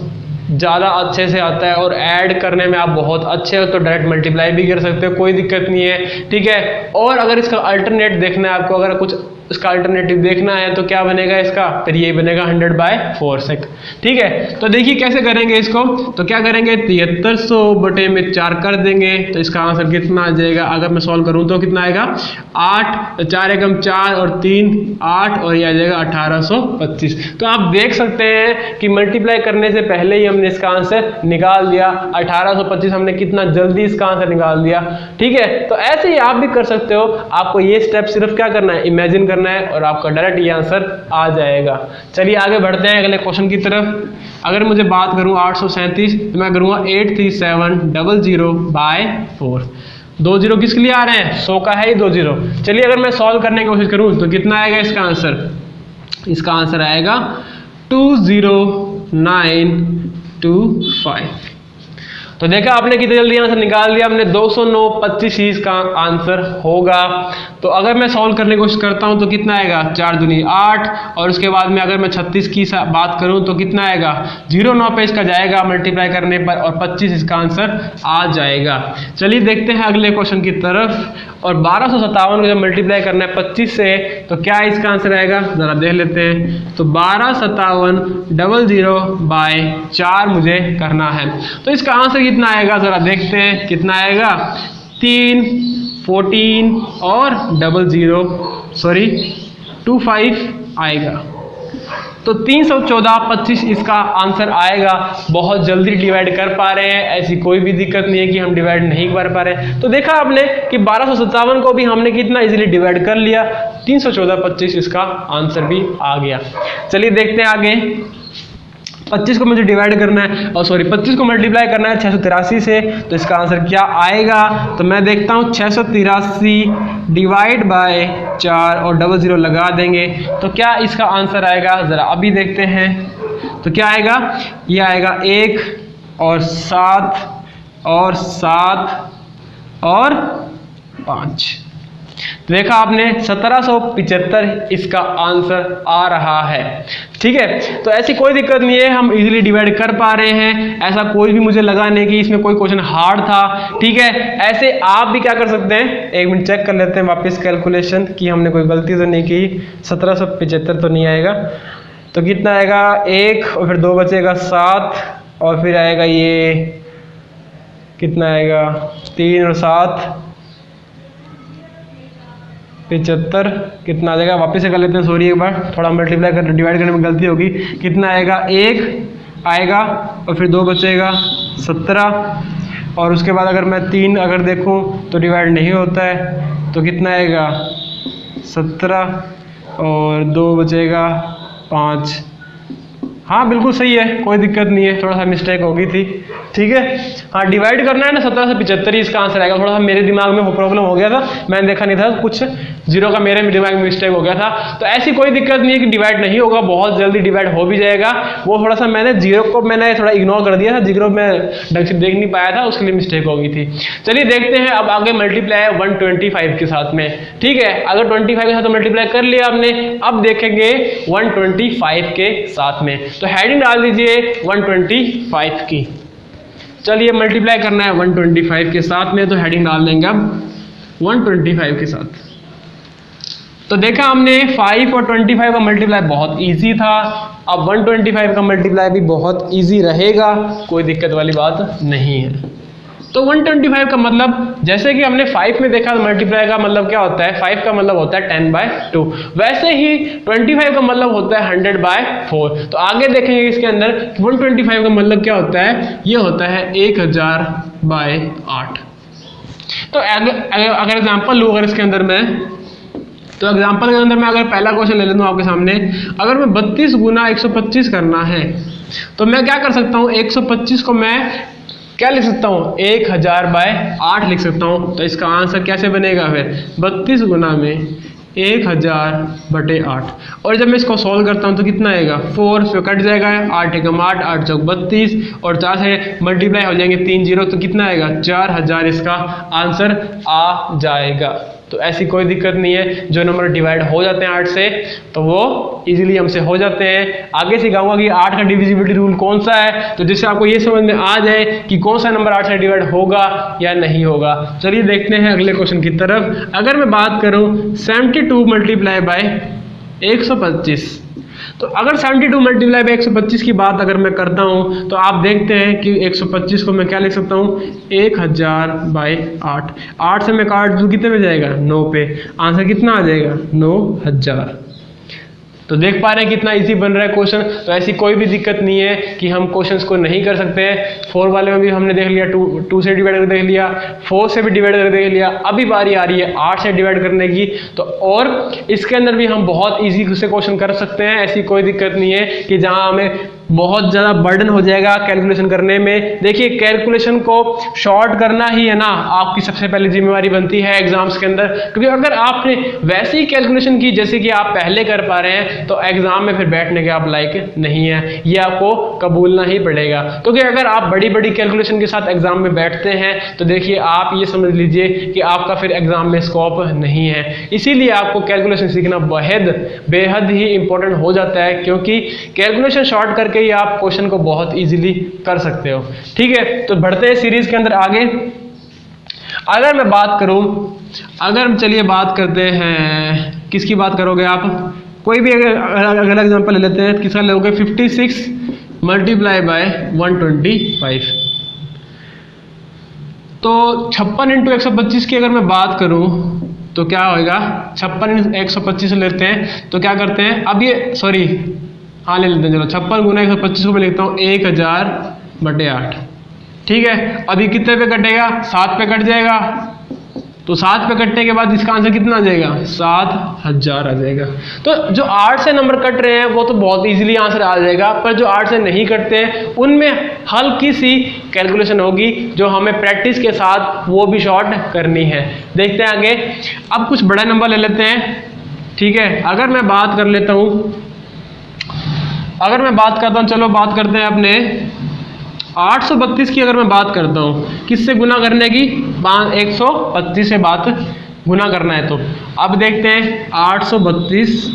ज़्यादा अच्छे से आता है और ऐड करने में आप बहुत अच्छे हो तो डायरेक्ट मल्टीप्लाई भी कर सकते हो, कोई दिक्कत नहीं है। ठीक है, और अगर इसका अल्टरनेट देखना है आपको, अगर कुछ इसका अल्टरनेटिव देखना है तो क्या बनेगा इसका, फिर ये बनेगा 100/4 से। ठीक है, तो देखिए कैसे करेंगे इसको। तो क्या करेंगे 7300 बटे में 4 कर देंगे तो इसका आंसर कितना आ जाएगा। अगर मैं सॉल्व करूं तो कितना आएगा 8, 4 एकम 4 और 3 8 और ये आ जाएगा 1825। तो आप देख सकते हैं कि मल्टीप्लाई करने से पहले ही हमने इसका आंसर निकाल दिया। 1825 हमने कितना जल्दी इसका आंसर निकाल दिया। ठीक है, तो ऐसे ही आप भी कर सकते हो। आपको ये स्टेप सिर्फ क्या करना है, इमेजिन करना है और आपका डायरेक्ट ये आंसर आ जाएगा। चलिए आगे बढ़ते हैं अगले क्वेश्चन की तरफ। अगर मुझे बात करूं 837 तो मैं करूंगा 83700/4। 2 जीरो किसके लिए आ रहे हैं, 100 का है ही 2 जीरो। चलिए अगर मैं सॉल्व करने की कोशिश करूं तो कितना आएगा इसका आंसर, इसका आंसर आएगा 20925। तो देखा आपने कितनी जल्दी आंसर निकाल दिया हमने, 209.25 ही इसका आंसर होगा। तो अगर मैं सॉल्व करने की कोशिश करता हूं तो कितना आएगा 4 दूनी 8 और उसके बाद में अगर मैं 36 की बात करूं तो कितना आएगा 09 पे इसका जाएगा मल्टीप्लाई करने पर और 25 इसका आंसर आ जाएगा। चलिए देखते हैं अगले क्वेश्चन की तरफ। और 1257 को जब मल्टीप्लाई करना है 25 से तो क्या इसका आंसर आएगा, जरा देख लेते हैं। तो 125700/4 मुझे करना है तो इसका आंसर कितना आएगा, जरा देखते हैं कितना आएगा। 3 14 और 25 आएगा। तो 314.25 इसका आंसर आएगा। बहुत जल्दी डिवाइड कर पा रहे हैं, ऐसी कोई भी दिक्कत नहीं है कि हम डिवाइड नहीं कर पा रहे हैं। तो देखा आपने कि 1257 को भी हमने कितना इजीली डिवाइड कर लिया, 314.25 इसका आंसर भी आ गया। चलिए देखते हैं आगे। 25 को मुझे डिवाइड करना है और 25 को मल्टीप्लाई करना है 683 से, तो इसका आंसर क्या आएगा। तो मैं देखता हूँ 683 डिवाइड बाय 4 और 00 लगा देंगे तो क्या इसका आंसर आएगा, ज़रा अभी देखते हैं। तो क्या आएगा, ये आएगा 1 और 7 और 7 और 5। देखा आपने 1775 इसका आंसर आ रहा है। ठीक है, तो ऐसी कोई दिक्कत नहीं है, हम इजीली डिवाइड कर पा रहे हैं। ऐसा कोई भी मुझे लगा नहीं कि इसमें कोई क्वेश्चन हार्ड था। ठीक है, ऐसे आप भी क्या कर सकते हैं, 1 मिनट चेक कर लेते हैं वापस कैलकुलेशन कि हमने कोई गलती तो नहीं की। 1775 तो नहीं आएगा, तो कितना आएगा 1 और फिर 2 बचेगा 7 और फिर आएगा ये कितना आएगा 3 और 7 75 कितना आ जाएगा, वापस से कर लेते हैं। सॉरी एक बार थोड़ा मल्टीप्लाई कर डिवाइड करने में गलती होगी। कितना आएगा 1 आएगा और फिर 2 बचेगा 17 और उसके बाद अगर मैं 3 अगर देखूं तो डिवाइड नहीं होता है, तो कितना आएगा 17 और 2 बचेगा 5। हाँ बिल्कुल सही है, कोई दिक्कत नहीं है, थोड़ा सा मिस्टेक हो गई थी। ठीक है, हाँ डिवाइड करना है ना 17 से 75 ही इसका आंसर आएगा। थोड़ा सा मेरे दिमाग में प्रॉब्लम हो गया था, मैंने देखा नहीं था, कुछ जीरो का मेरे दिमाग में मिस्टेक हो गया था। तो ऐसी कोई दिक्कत नहीं है कि डिवाइड नहीं होगा, बहुत जल्दी डिवाइड हो भी जाएगा। वो थोड़ा सा मैंने जीरो को मैंने थोड़ा इग्नोर कर दिया था, जीरो में ढंग से देख नहीं पाया था, उसके लिए मिस्टेक हो गई थी। चलिए देखते हैं अब आगे मल्टीप्लाई है 125 के साथ में। ठीक है, अगर 25 के साथ मल्टीप्लाई कर लिया आपने, अब देखेंगे 125 के साथ में। तो हेडिंग डाल दीजिए 125 की। चलिए मल्टीप्लाई करना है 125 के साथ में, तो हेडिंग डाल देंगे अब 125 के साथ। तो देखा हमने 5 और 25 का मल्टीप्लाई बहुत इजी था, अब 125 का मल्टीप्लाई भी बहुत इजी रहेगा, कोई दिक्कत वाली बात नहीं है। तो 125 का मतलब जैसे कि हमने 5 में देखा मल्टीप्लाई का मतलब क्या होता है, 5 का मतलब होता है 10/2, वैसे ही 25 का मतलब होता है 100/4। तो आगे देखेंगे इसके अंदर 125 का मतलब क्या होता है, ये होता है 1000/8। तो अगर एग्जाम्पल लूँ अगर इसके अंदर मैं, तो एग्जाम्पल के अंदर मैं अगर पहला क्वेश्चन ले लेता हूँ आपके सामने, अगर मैं 32 गुना 125 करना है तो मैं क्या कर सकता हूँ, 125 को मैं क्या लिख सकता हूँ 1000/8 लिख सकता हूँ। तो इसका आंसर कैसे बनेगा फिर 32 गुना में 1000/8। और जब मैं इसको सॉल्व करता हूँ तो कितना आएगा, 4 से कट जाएगा, 8 एकम 8, 8 चौक 32 और 4 से मल्टीप्लाई हो जाएंगे 3 जीरो, तो कितना आएगा 4000 इसका आंसर आ जाएगा। तो ऐसी कोई दिक्कत नहीं है, जो नंबर डिवाइड हो जाते हैं 8 से तो वो इजीली हमसे हो जाते हैं। आगे सिखाऊंगा कि 8 का डिविजिबिलिटी रूल कौन सा है, तो जिससे आपको ये समझ में आ जाए कि कौन सा नंबर 8 से डिवाइड होगा या नहीं होगा। चलिए देखते हैं अगले क्वेश्चन की तरफ। अगर मैं बात करूं 72 मल्टीप्लाई बाय 125, तो अगर 72 मल्टीप्लाई बाय 125 की बात अगर मैं करता हूं तो आप देखते हैं कि 125 को मैं क्या लिख सकता हूं 1000/8। 8 से मैं काट दूं कितने में जाएगा 9 पे, आंसर कितना आ जाएगा 9000। तो देख पा रहे हैं कितना इजी बन रहा है क्वेश्चन। तो ऐसी कोई भी दिक्कत नहीं है कि हम क्वेश्चंस को नहीं कर सकते हैं। 4 वाले में भी हमने देख लिया, 2 से डिवाइड कर देख लिया, 4 से भी डिवाइड कर देख लिया, अभी बारी आ रही है 8 से डिवाइड करने की। तो और इसके अंदर भी हम बहुत इजी से क्वेश्चन कर सकते हैं, ऐसी कोई दिक्कत नहीं है कि जहां हमें बहुत ज़्यादा बर्डन हो जाएगा कैलकुलेशन करने में। देखिए कैलकुलेशन को शॉर्ट करना ही है ना आपकी सबसे पहले जिम्मेवारी बनती है एग्जाम्स के अंदर, क्योंकि अगर आपने वैसी ही कैलकुलेशन की जैसे कि आप पहले कर पा रहे हैं तो एग्जाम में फिर बैठने के आप लायक नहीं है, ये आपको कबूलना ही पड़ेगा। क्योंकि अगर आप बड़ी बड़ी कैलकुलेशन के साथ एग्जाम में बैठते हैं तो देखिए आप ये समझ लीजिए कि आपका फिर एग्जाम में स्कोप नहीं है। इसीलिए आपको कैलकुलेशन सीखना बेहद ही इंपॉर्टेंट हो जाता है, क्योंकि कैलकुलेशन शॉर्ट करके ही आप क्वेश्चन को बहुत इजीली कर सकते हो। ठीक है, तो बढ़ते हैं सीरीज के अंदर आगे। अगर मैं बात करूं, अगर चलिए बात करते हैं, किसकी बात करोगे आप, कोई भी अगर एग्जांपल ले लेते हैं, किसका लोगे 56 मल्टीप्लाई बाय 125। तो 56 इंटू 125 की अगर मैं बात करूं तो क्या होगा, 56 125 लेते हैं तो क्या करते हैं, अब ये सॉरी हाँ ले लेते हैं, चलो 56 गुना 125 को मैं लिखता हूँ 1000/8। ठीक है, अभी कितने पे कटेगा, 7 पे कट जाएगा। तो 7 पे कटने के बाद इसका आंसर कितना आ जाएगा 7000 आ जाएगा। तो जो 8 से नंबर कट रहे हैं वो तो बहुत इजीली आंसर आ जाएगा, पर जो 8 से नहीं कटते हैं उनमें हल्की सी कैलकुलेशन होगी जो हमें प्रैक्टिस के साथ वो भी शॉर्ट करनी है। देखते हैं आगे। अब कुछ बड़ा नंबर ले लेते हैं। ठीक है, अगर मैं बात कर लेता हूँ, अगर मैं बात करता हूँ, चलो बात करते हैं अपने 832 की। अगर मैं बात करता हूँ किससे गुना करने की, 125 से बात गुना करना है। तो अब देखते हैं 832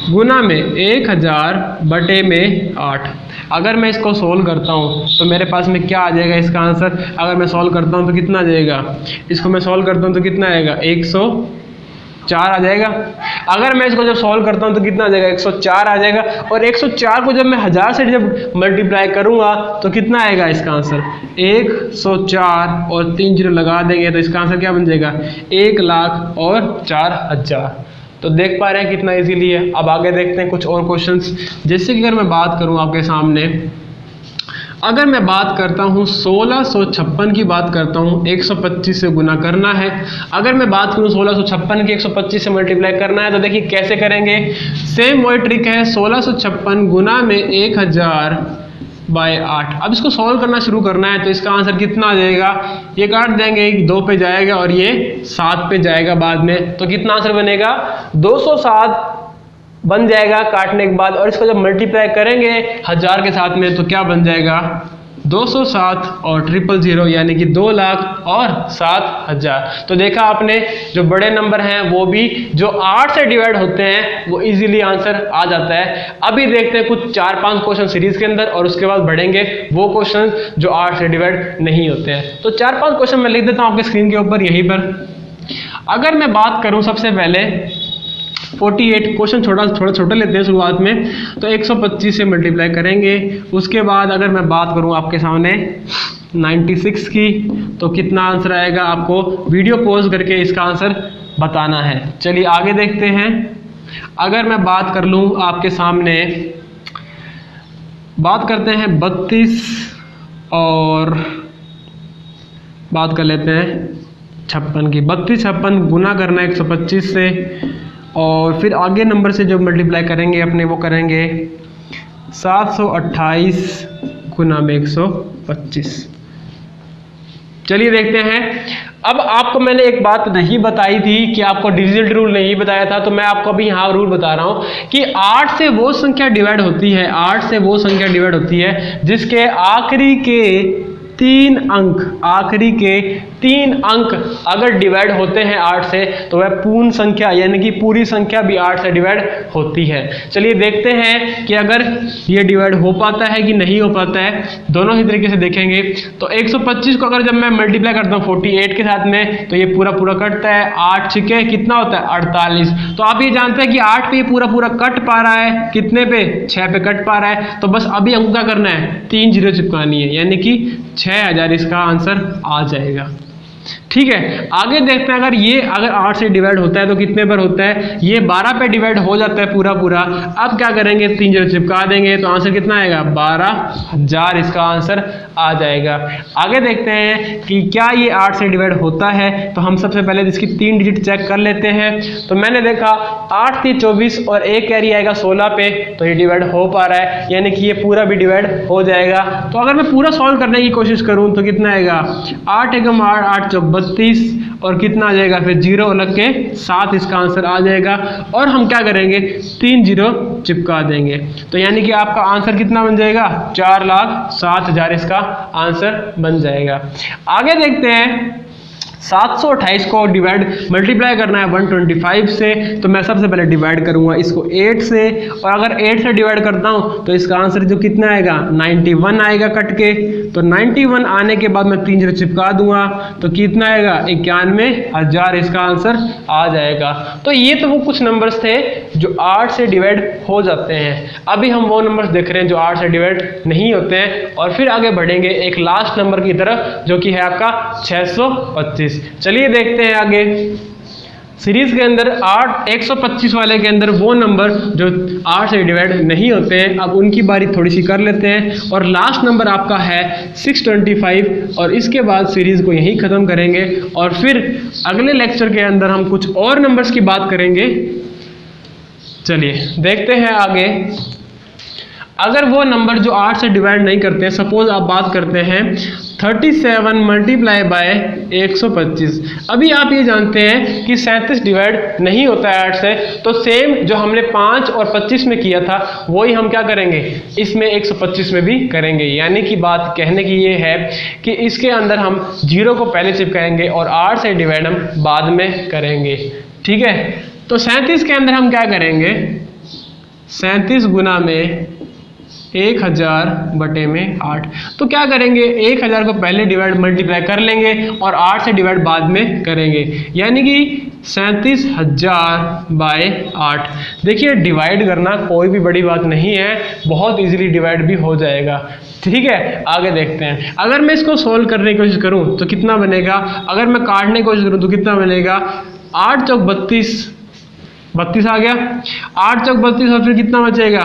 गुना में 1000/8। अगर मैं इसको सोल्व करता हूँ तो मेरे पास में क्या आ जाएगा इसका आंसर, अगर मैं सोल्व करता हूँ तो कितना आ जाएगा, इसको मैं सोल्व करता हूँ तो कितना आएगा 104 आ जाएगा। अगर मैं इसको जब सॉल्व करता हूं तो कितना आ जाएगा 104 आ जाएगा। और 104 को जब मैं 1000 से जब मल्टीप्लाई करूंगा तो कितना आएगा इसका आंसर 104 और 3 जीरो लगा देंगे तो इसका आंसर क्या बन जाएगा 1,04,000। तो देख पा रहे हैं कितना इजीली है। अब आगे देखते हैं कुछ और क्वेश्चंस। जैसे कि अगर मैं बात करूं आपके सामने, अगर मैं बात करता हूँ 1656 की बात करता हूँ, 125 से गुना करना है। अगर मैं बात करूँ 1656 की 125 से मल्टीप्लाई करना है, तो देखिए कैसे करेंगे। सेम वही ट्रिक है, 1656 गुना में 1000/8। अब इसको सॉल्व करना शुरू करना है, तो इसका आंसर कितना आ जाएगा, ये काट देंगे, 2 पे जाएगा और ये 7 पे जाएगा बाद में, तो कितना आंसर बनेगा 207 बन जाएगा काटने के बाद। और इसको जब मल्टीप्लाई करेंगे 1000 के साथ में, तो क्या बन जाएगा 207 और 000 यानी कि 2,07,000। तो देखा आपने, जो बड़े नंबर हैं वो भी जो 8 से डिवाइड होते हैं वो इजीली आंसर आ जाता है। अभी देखते हैं कुछ 4-5 क्वेश्चन सीरीज के अंदर, और उसके बाद बढ़ेंगे वो क्वेश्चन जो 8 से डिवाइड नहीं होते हैं। तो 4-5 क्वेश्चन मैं लिख देता हूँ आपके स्क्रीन के ऊपर यहीं पर। अगर मैं बात करूँ सबसे पहले 48 क्वेश्चन थोड़ा छोटा लेते हैं शुरुआत में, तो 125 से मल्टीप्लाई करेंगे। उसके बाद अगर मैं बात करूं आपके सामने 96 की, तो कितना आंसर आएगा, आपको वीडियो पॉज करके इसका आंसर बताना है। चलिए आगे देखते हैं। अगर मैं बात कर लूं आपके सामने, बात करते हैं 32 और बात कर लेते हैं 56 की। 32-56 गुना करना है 125 से, और फिर आगे नंबर से जो मल्टीप्लाई करेंगे अपने वो करेंगे 728 गुना में 125। चलिए देखते हैं। अब आपको मैंने एक बात नहीं बताई थी कि आपको डिजिटल रूल नहीं बताया था, तो मैं आपको अभी यहाँ रूल बता रहा हूँ कि 8 से वो संख्या डिवाइड होती है, 8 से वो संख्या डिवाइड होती है जिसके आखिरी के 3 अंक अगर डिवाइड होते हैं 8 से, तो वह पूर्ण संख्या यानी कि पूरी संख्या भी 8 से डिवाइड होती है। चलिए देखते हैं कि अगर ये डिवाइड हो पाता है कि नहीं हो पाता है, दोनों ही तरीके से देखेंगे। तो 125 को अगर जब मैं मल्टीप्लाई करता हूँ 48 के साथ में, तो ये पूरा कटता है। 8 छिके कितना होता है 48। तो आप ये जानते हैं कि 8 पे पूरा कट पा रहा है, कितने पे 6 पे कट पा रहा है। तो बस अभी हमको क्या करना है, 3 जीरो चिपकानी है, यानी कि 6000 इसका आंसर आ जाएगा। ठीक है, आगे देखते हैं। अगर 8 से डिवाइड होता है तो कितने पर होता है, ये 12 पे डिवाइड हो जाता है पूरा। अब क्या करेंगे, 3 जीरो चिपका देंगे, तो आंसर कितना आएगा 12000 इसका आंसर आ जाएगा। आगे देखते हैं कि क्या ये 8 से डिवाइड होता है, तो हम सबसे पहले इसकी 3 डिजिट चेक कर लेते हैं। तो मैंने देखा 8 3 24 और एक कैरी आएगा 16 पे, तो ये डिवाइड हो पा रहा है, यानी कि ये पूरा भी डिवाइड हो जाएगा। तो अगर मैं पूरा सॉल्व करने की कोशिश करूं तो कितना आएगा, 8 एकम 8 8 चौक 32 और कितना आ जाएगा, फिर जीरो अलग के 7 इसका आंसर आ जाएगा। और हम क्या करेंगे, 3 जीरो चिपका देंगे, तो यानी कि आपका आंसर कितना बन जाएगा, 4,07,000 इसका आंसर बन जाएगा। आगे देखते हैं 728 को मल्टीप्लाई करना है 125 से, तो मैं सबसे पहले डिवाइड करूंगा इसको 8 से, और अगर 8 से डिवाइड करता हूं तो इसका आंसर जो कितना आएगा 91 आएगा कट के। तो 91 आने के बाद मैं 3 जीरो चिपका दूंगा, तो कितना आएगा 91,000 इसका आंसर आ जाएगा। तो ये तो वो कुछ नंबर्स थे जो 8 से डिवाइड हो जाते हैं। अभी हम वो नंबर्स देख रहे हैं जो 8 से डिवाइड नहीं होते हैं, और फिर आगे बढ़ेंगे एक लास्ट नंबर की तरफ जो कि है आपका 625। चलिए देखते हैं आगे। सीरीज के अंदर 125 वाले के अंदर वो नंबर जो 8 से डिवाइड नहीं होते हैं, अब उनकी बारी थोड़ी सी कर लेते हैं। और लास्ट नंबर आपका है 625, और इसके बाद सीरीज को यहीं खत्म करेंगे, और फिर अगले लेक्चर के अंदर हम कुछ और नंबर्स की बात करेंगे। चलिए देखते हैं आगे। अगर वो नंबर जो 8 से डिवाइड नहीं करते हैं, सपोज आप बात करते हैं 37 मल्टीप्लाई बाय 125। अभी आप ये जानते हैं कि 37 डिवाइड नहीं होता है 8 से, तो सेम जो हमने 5 और 25 में किया था वही हम क्या करेंगे, इसमें 125 में भी करेंगे। यानी कि बात कहने की ये है कि इसके अंदर हम 0 को पहले चिपकाएंगे और 8 से डिवाइड हम बाद में करेंगे। ठीक है, तो 37 के अंदर हम क्या करेंगे, 37 गुना में 1000 बटे में 8। तो क्या करेंगे, 1000 को पहले डिवाइड मल्टीप्लाई कर लेंगे और 8 से डिवाइड बाद में करेंगे, यानी कि 37,000 बाय 8। देखिए डिवाइड करना कोई भी बड़ी बात नहीं है, बहुत इजीली डिवाइड भी हो जाएगा। ठीक है, आगे देखते हैं। अगर मैं इसको सोल्व करने की कोशिश करूं तो कितना बनेगा, अगर मैं काटने की कोशिश करूं तो कितना बनेगा, 8 चौक 32 आ गया, 8 चौक 32 और फिर कितना बचेगा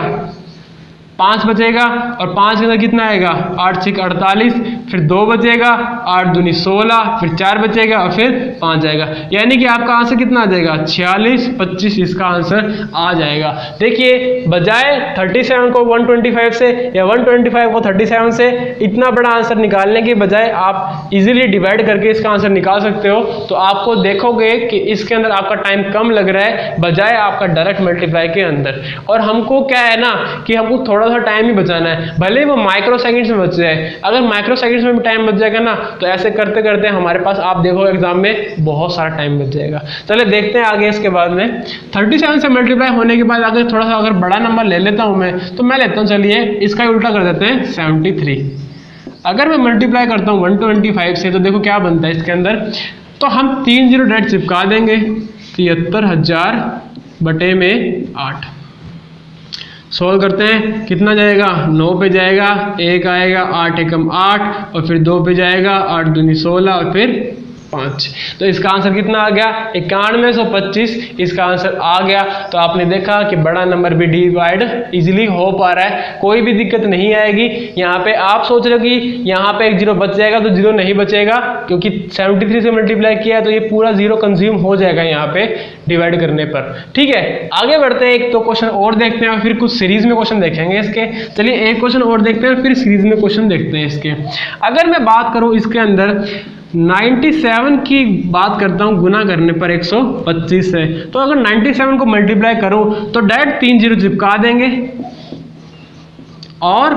5 बचेगा और 5 के अंदर कितना आएगा 8 6 48, फिर 2 बचेगा, 8 दूनी 16, फिर 4 बचेगा और फिर 5 आएगा। यानी कि आपका आंसर कितना आ जाएगा 46 25 इसका आंसर आ जाएगा। देखिए बजाय 37 को 125 से या 125 को 37 से इतना बड़ा आंसर निकालने के बजाय आप इजीली डिवाइड करके इसका आंसर निकाल सकते हो। तो आपको देखोगे कि इसके अंदर आपका टाइम कम लग रहा है बजाय आपका डायरेक्ट मल्टीप्लाई के अंदर। और हमको क्या है ना कि हमको थोड़ा सा टाइम ही बचाना है, भले ही वो माइक्रो सेकंड्स में बच जाए। अगर माइक्रो सेकंड्स में भी टाइम बच जाएगा ना तो ऐसे करते करते हमारे पास आप देखो एग्जाम में बहुत सारा टाइम बच जाएगा। चलिए देखते हैं आगे। इसके बाद में 37 से मल्टीप्लाई होने के बाद अगर थोड़ा सा अगर बड़ा नंबर ले लेता हूं मैं, तो मैं लेता हूं, चलिए इसका उल्टा कर देते हैं 73। अगर मैं मल्टीप्लाई करता हूं 125 से तो देखो क्या बनता है इसके अंदर, तो हम 3 जीरो डायरेक्ट चिपका देंगे, 73,000 बटे में 8। सोल्व करते हैं, कितना जाएगा 9 पे जाएगा, 1 आएगा, 8 एकम 8 और फिर 2 पे जाएगा, 8 दूनी 16 और फिर 5। तो इसका आंसर कितना आ गया 9125 इसका आंसर आ गया। तो आपने देखा कि बड़ा नंबर भी डिवाइड इजीली हो पा रहा है, कोई भी दिक्कत नहीं आएगी। यहाँ पे आप सोच रहे हो कि यहाँ पे एक जीरो बच जाएगा, तो जीरो नहीं बचेगा क्योंकि 73 से मल्टीप्लाई किया है तो ये पूरा जीरो कंज्यूम हो जाएगा यहाँ पे डिवाइड करने पर। ठीक है, आगे बढ़ते हैं, एक तो क्वेश्चन और देखते हैं और फिर कुछ सीरीज में क्वेश्चन देखेंगे इसके। चलिए एक क्वेश्चन और देखते हैं फिर सीरीज में क्वेश्चन देखते हैं इसके। अगर मैं बात करूं इसके अंदर 97 की बात करता हूं गुना करने पर 125 से, तो अगर 97 को मल्टीप्लाई करूं तो डायरेक्ट 3 जीरो चिपका देंगे और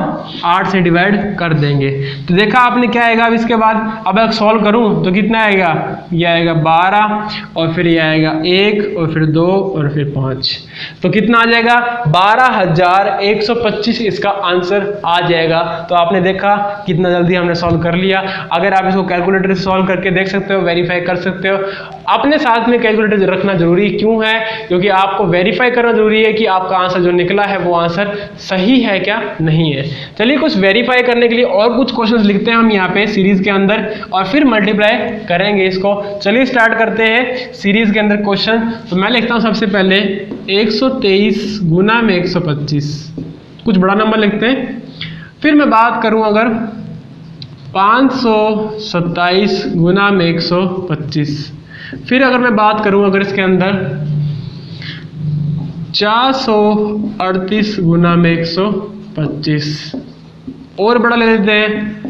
8 से डिवाइड कर देंगे। तो देखा आपने क्या आएगा अब इसके बाद। अब अगर सॉल्व करूं तो कितना आएगा, ये आएगा 12 और फिर ये आएगा 1 और फिर 2 और फिर 5। तो कितना आ जाएगा 12,125 इसका आंसर आ जाएगा। तो आपने देखा कितना जल्दी हमने सॉल्व कर लिया। अगर आप इसको कैलकुलेटर से सॉल्व करके देख सकते हो, वेरीफाई कर सकते हो। अपने साथ में कैलकुलेटर रखना जरूरी क्यों है, क्योंकि आपको वेरीफाई करना जरूरी है कि आपका आंसर जो निकला है वो आंसर सही है क्या नहीं है। चलिए कुछ वेरीफाई करने के लिए और कुछ क्वेश्चंस लिखते हैं हम यहाँ पे सीरीज के अंदर और फिर मल्टीप्लाई करेंगे इसको। चलिए स्टार्ट करते हैं सीरीज के अंदर क्वेश्चन। तो मैं लिखता हूँ सबसे पहले 123 गुना में 125, कुछ बड़ा नंबर लिखते हैं। फिर मैं बात करूं अगर 527 गुना में 125, फिर अगर मैं बात करूं अगर इसके अंदर 438 गुना में 125, और बड़ा ले लेते हैं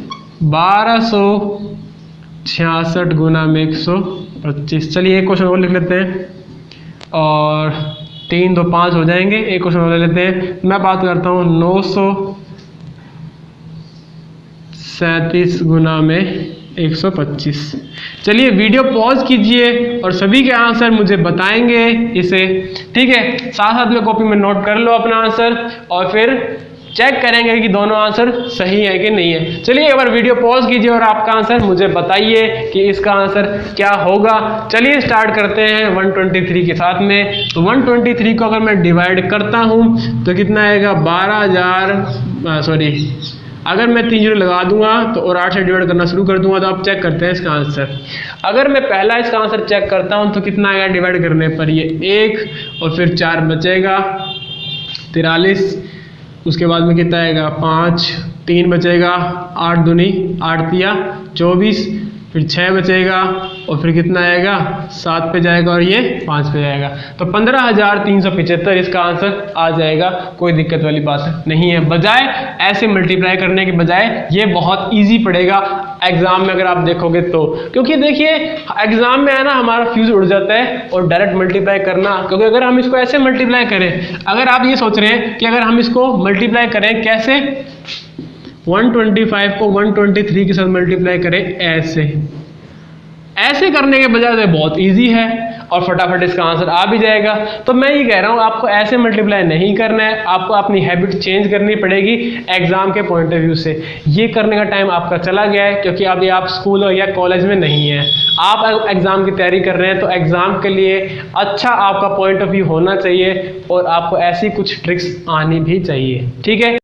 1266 गुना में 125। चलिए एक क्वेश्चन और लिख लेते हैं और 3 2 5 हो जाएंगे। एक क्वेश्चन और ले लेते हैं। मैं बात करता हूँ 937 गुना में 125। चलिए वीडियो पॉज कीजिए और सभी के आंसर मुझे बताएंगे इसे। ठीक है, साथ साथ में कॉपी में नोट कर लो अपना आंसर और फिर चेक करेंगे कि दोनों आंसर सही है कि नहीं है। चलिए एक बार वीडियो पॉज कीजिए और आपका आंसर मुझे बताइए कि इसका आंसर क्या होगा। चलिए स्टार्ट करते हैं 123 के साथ में। तो 123 को अगर मैं डिवाइड करता हूं तो कितना आएगा 12,000 अगर मैं 3 जीरो लगा दूंगा तो और 8 से डिवाइड करना शुरू कर दूंगा तो आप चेक करते हैं इसका आंसर। अगर मैं पहला इसका आंसर चेक करता हूं तो कितना आएगा डिवाइड करने पर, ये 1 और फिर 4 बचेगा 43, उसके बाद में कितना आएगा 5, 3 बचेगा, 8 दूनी 8 तिया 24, फिर 6 बचेगा और फिर कितना आएगा 7 पे जाएगा और ये 5 पे जाएगा। तो 15,375 इसका आंसर आ जाएगा। कोई दिक्कत वाली बात नहीं है। बजाय ऐसे मल्टीप्लाई करने के बजाय ये बहुत इजी पड़ेगा एग्जाम में अगर आप देखोगे तो, क्योंकि देखिए एग्जाम में है ना हमारा फ्यूज उड़ जाता है और डायरेक्ट मल्टीप्लाई करना, क्योंकि अगर हम इसको ऐसे मल्टीप्लाई करें, अगर आप ये सोच रहे हैं कि अगर हम इसको मल्टीप्लाई करें कैसे, 125 को 123 के साथ मल्टीप्लाई करें ऐसे करने के बजाय तो बहुत इजी है और फटाफट इसका आंसर आ भी जाएगा। तो मैं ये कह रहा हूँ आपको ऐसे मल्टीप्लाई नहीं करना है, आपको अपनी हैबिट चेंज करनी पड़ेगी एग्जाम के पॉइंट ऑफ व्यू से। ये करने का टाइम आपका चला गया है क्योंकि अभी आप स्कूल या कॉलेज में नहीं है, आप एग्जाम की तैयारी कर रहे हैं। तो एग्जाम के लिए अच्छा आपका पॉइंट ऑफ व्यू होना चाहिए और आपको ऐसी कुछ ट्रिक्स आनी भी चाहिए। ठीक है,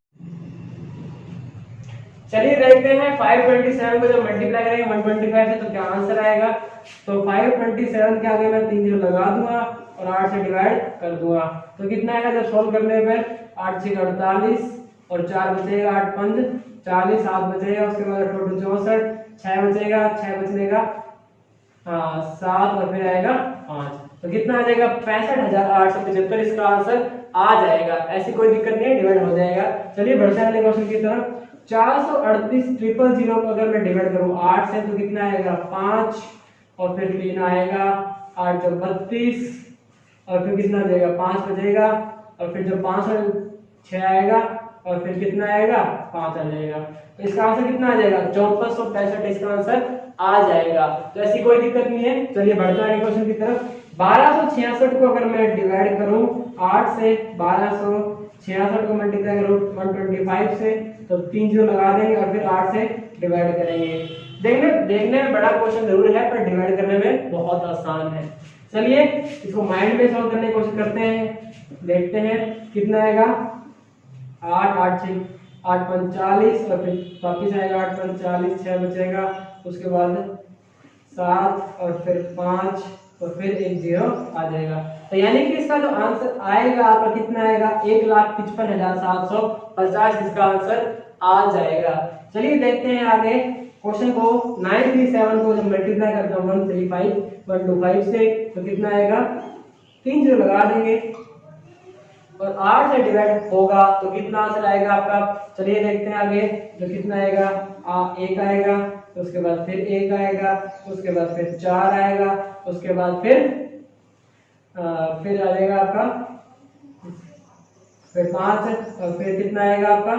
चलिए देखते हैं 527 को जब मल्टीप्लाई करेंगे 125 से तो क्या आंसर आएगा। तो 527 के आगे मैं 3 जीरो लगा दूंगा और 8 से डिवाइड कर दूंगा तो कितना आएगा जब सॉल्व करने पर 8 6 48 और 4 बचेगा, 8 5 40, 7 बचेगा, उसके बाद 8 2 64, 6 बचेगा, 6 बचने का हाँ 7 और फिर आएगा 5, तो कितना आ जाएगा 65,875, इसका आंसर आ जाएगा। ऐसी कोई दिक्कत नहीं है, डिवाइड हो जाएगा। चलिए बढ़ते हैं अगले क्वेश्चन की तरफ। 438,000 को अगर मैं डिवाइड करूं 8 से तो कितना आएगा 5 और फिर 3 आएगा, 8 जो 32 और फिर कितना देगा 5 बचेगा और फिर जो 5 और 6 आएगा और फिर कितना आएगा 5 आ जाएगा, तो इसका आंसर कितना आ जाएगा 6465, इसका आंसर आ जाएगा। तो ऐसी कोई दिक्कत नहीं है। चलिए बढ़ते हैं क्वेश्चन की तरफ। 1266 को अगर मैं डिवाइड करूं 8 से, 1266 को मल्टीप्लाई करूं 125 से तो 3 जीरो लगा देंगे और फिर 8 से डिवाइड करेंगे। देखने में बड़ा क्वेश्चन जरूर है पर डिवाइड करने में बहुत आसान है। चलिए इसको माइंड में सॉल्व करने की कोशिश करते हैं, देखते हैं कितना आएगा। 8 8 6 8 5 40 और फिर वापिस आएगा 8 5 40, 6 बचेगा, उसके बाद 7 और फिर 5 और फिर 1 0 आ जाएगा। तो यानी कि इसका जो आंसर आएगा आपका कितना आएगा 1,55,750, इसका आंसर आ जाएगा। चलिए देखते हैं आगे क्वेश्चन को। 937 को जब मल्टीप्लाई करता हूँ 125 से तो कितना आएगा 3 जीरो लगा देंगे और 8 से डिवाइड होगा तो कितना आंसर आएगा आपका। चलिए देखते हैं आगे, जो कितना आएगा 1 आएगा, उसके बाद फिर 1 आएगा, उसके बाद फिर 4 आएगा, उसके बाद फिर आ जाएगा आपका फिर 5 और फिर कितना आएगा आपका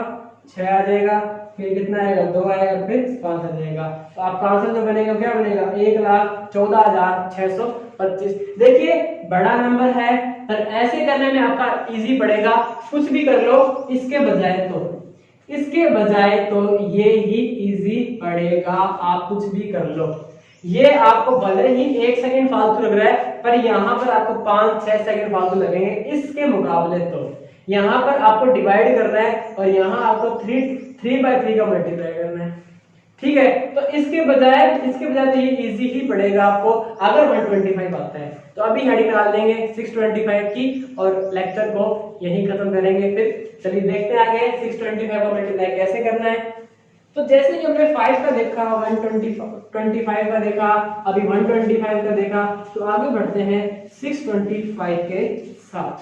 6 आ जाएगा, फिर कितना आएगा 2 आएगा, फिर 5 आ जाएगा। तो आपका आंसर जो बनेगा क्या बनेगा 1,14,625। देखिए बड़ा नंबर है पर ऐसे करने में आपका इजी पड़ेगा, कुछ भी कर लो इसके बजाय तो ये ही इजी पड़ेगा। आप कुछ भी कर लो, ये आपको भले ही 1 सेकंड फालतू लग रहा है पर यहाँ पर आपको 5-6 सेकंड फालतू लगेंगे इसके मुकाबले। तो यहाँ पर आपको डिवाइड करना है और यहाँ आपको 3/3 का मल्टीप्लाई करना है, ठीक है। तो इसके बजाय तो ये इजी ही पड़ेगा आपको अगर 125 आता है। तो अभी हेडिंग डाल देंगे 625 की और लेक्चर को यहीं खत्म करेंगे। फिर चलिए देखते हैं आगे 625 को मल्टीप्लाई कैसे करना है। तो जैसे कि हमने 5 का देखा, 125 का देखा, अभी 125 का देखा, तो आगे बढ़ते हैं 625 के साथ।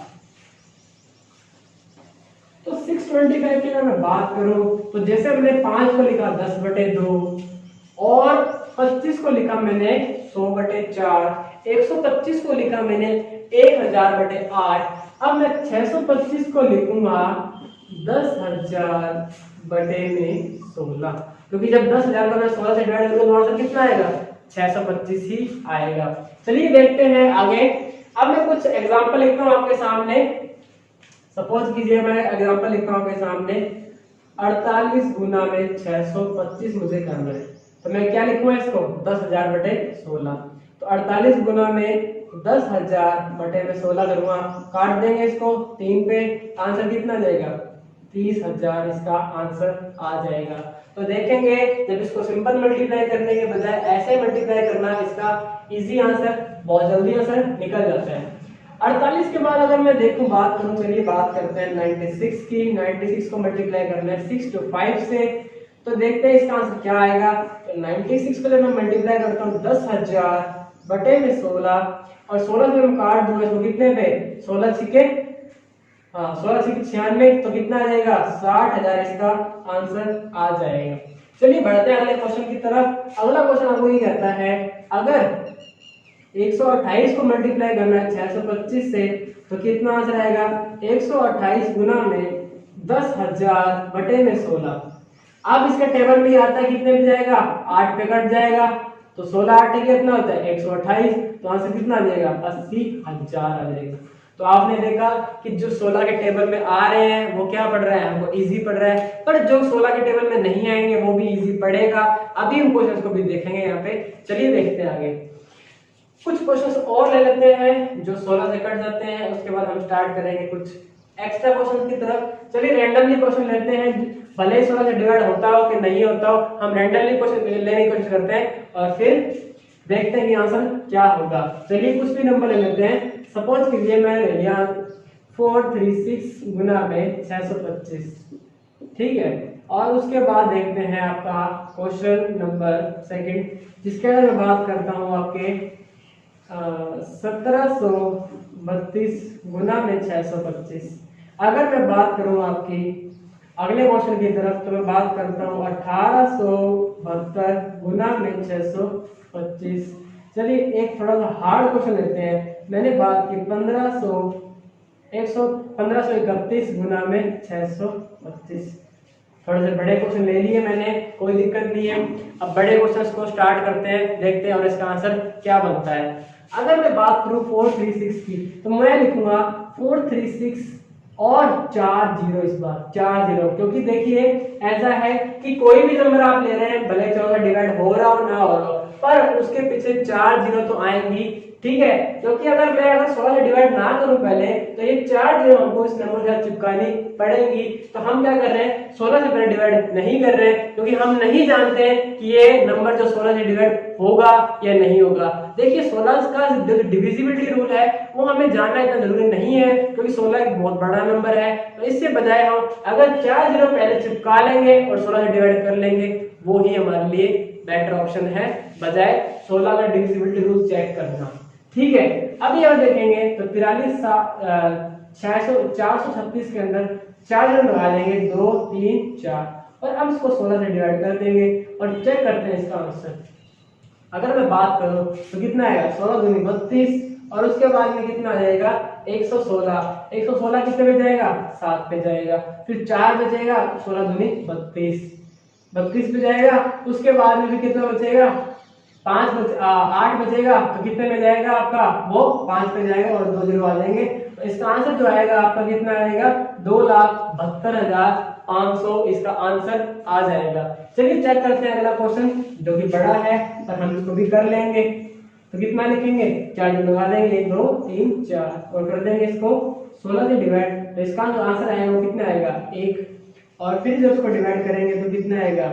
तो 625 की अगर मैं बात करूं तो जैसे मैंने 5 को लिखा 10/2 और 25 को लिखा मैंने 100/4, 125 को लिखा मैंने 1000/8। अब मैं 625 को लिखूंगा 10,000/16, क्योंकि जब 10,000 को मैं 16 से डिवाइड करूंगा तो आंसर कितना आएगा 625 ही आएगा। चलिए देखते हैं आगे। अब मैं कुछ एग्जांपल लिखता हूं आपके सामने। सपोज कीजिए मैं एग्जांपल लिखता हूं आपके सामने 48 गुना में 625 मुझे करना है, तो मैं क्या लिखूंगा इसको 10,000/16। तो 48 गुना में 10,000/16 करूंगा, काट देंगे इसको 3 पे, आंसर कितना जाएगा 30,000, इसका आंसर आ जाएगा। तो देखेंगे जब इसको सिंपल मल्टीप्लाई करने के बजाय ऐसे मल्टीप्लाई करना, इसका इजी आंसर बहुत जल्दी आंसर निकल जाता है। 48 के बाद अगर मैं देखूं बात करूं, चलिए बात करते हैं 96 की। 96 को मल्टीप्लाई करना है 6 to 5 से, तो देखते हैं इसका आंसर क्या आएगा। तो 96 को जब मैं मल्टीप्लाई करता हूं 10,000/16 और 16 से मैं काट दूंगा इसको कितने पे 16 छिके 96, तो कितना आ जाएगा 60,000, इसका आंसर आ जाएगा। चलिए बढ़ते हैं अगले क्वेश्चन की तरफ। अगला क्वेश्चन आपको ये कहता है अगर 128 को मल्टीप्लाई करना है 625 से, तो कितना आंसर आएगा 128 गुना में 10,000/16। अब इसका टेबल में आता है कितने पे जाएगा 8 पे कट जाएगा, तो 16 8 कितना होता है 128, तो आंसर कितना आ जाएगा 80,000 आ जाएगा। तो आपने देखा कि जो 16 के टेबल में आ रहे हैं वो क्या पढ़ रहा है, हमको इजी पढ़ रहा है, पर जो 16 के टेबल में नहीं आएंगे वो भी इजी पढ़ेगा। अभी हम क्वेश्चंस को भी देखेंगे यहाँ पे। चलिए देखते हैं आगे। कुछ क्वेश्चंस और ले लेते हैं जो 16 से कट जाते हैं, उसके बाद हम स्टार्ट करेंगे कुछ एक्स्ट्रा क्वेश्चन की तरफ। चलिए रैंडमली क्वेश्चन लेते हैं, भले ही 16 से डिवाइड होता हो कि नहीं होता हो, हम रैंडमली क्वेश्चन लेने की कोशिश करते हैं और फिर देखते हैं कि आंसर क्या होगा। चलिए कुछ भी नंबर ले लेते हैं। सपोज कीजिए मैं ले लिया 436 गुना में 625, ठीक है। और उसके बाद देखते हैं आपका क्वेश्चन नंबर सेकंड, जिसके अंदर मैं बात करता हूँ आपके 1732 गुना में 625। अगर मैं बात करूँ आपकी अगले क्वेश्चन की तरफ, तो मैं बात करता हूँ 1872 गुना में 625। चलिए एक थोड़ा सा हार्ड क्वेश्चन लेते हैं। मैंने बात की 1531 गुना में 625। थोड़े से बड़े क्वेश्चन ले लिए मैंने, कोई दिक्कत नहीं है। अब बड़े क्वेश्चंस को स्टार्ट करते हैं, देखते हैं और इसका आंसर क्या बनता है। अगर मैं बात करूं 436 की, तो मैं लिखूंगा 436 और 4 जीरो, इस बार 4 जीरो, क्योंकि देखिए ऐसा है कि कोई भी नंबर आप ले रहे हैं, भले 14 डिवाइड हो रहा हो ना हो रहा हो, पर उसके पीछे 4 जीरो तो आएंगी, ठीक है। क्योंकि अगर 16 से डिवाइड ना करूं पहले, तो ये 4 जीरो हमको इस नंबर के साथ चिपकानी पड़ेंगी। तो हम क्या कर रहे हैं, 16 से पहले डिवाइड नहीं कर रहे हैं, क्योंकि हम नहीं जानते कि ये नंबर जो 16 से डिवाइड होगा या नहीं होगा। देखिए 16 का डिविजिबिलिटी रूल है, वो हमें जानना इतना जरूरी नहीं है, क्योंकि 16 एक बहुत बड़ा नंबर है। तो इससे बजाय हम अगर 4 जीरो पहले चिपका लेंगे और 16 से डिवाइड कर लेंगे, वो ही हमारे लिए बेटर ऑप्शन है, बजाय 16 का डिविजिबिलिटी रूल चेक करना, ठीक है। अब यहाँ देखेंगे तो 436 के अंदर 4 जीरो लगा देंगे, 2 3 4, और अब इसको 16 से डिवाइड कर देंगे और चेक करते हैं इसका आंसर। अगर मैं बात करूं तो कितना आएगा, 16 दूनी 32, और उसके बाद में कितना आ जाएगा 116। 116 कितने पे जाएगा, 7 पे जाएगा, फिर 4 बचेगा, 16 दूनी 32 पे जाएगा। उसके बाद में भी कितना बचेगा, 8 बचेगा, तो कितने में जाएगा आपका, वो 5 पे जाएगा और 2 जीरो आ जाएंगे। तो इसका आंसर जो आएगा आपका कितना आएगा, 2,72,500 इसका आंसर आ जाएगा। चलिए चेक करते हैं अगला क्वेश्चन, जो कि बड़ा है पर हम इसको भी कर लेंगे। तो कितना लिखेंगे, 4 जो लगा देंगे, 1 2 3 4, और कर देंगे इसको 16 से डिवाइड। तो इसका जो आंसर आएगा वो कितना आएगा, 1, और फिर जब इसको डिवाइड करेंगे तो कितना आएगा,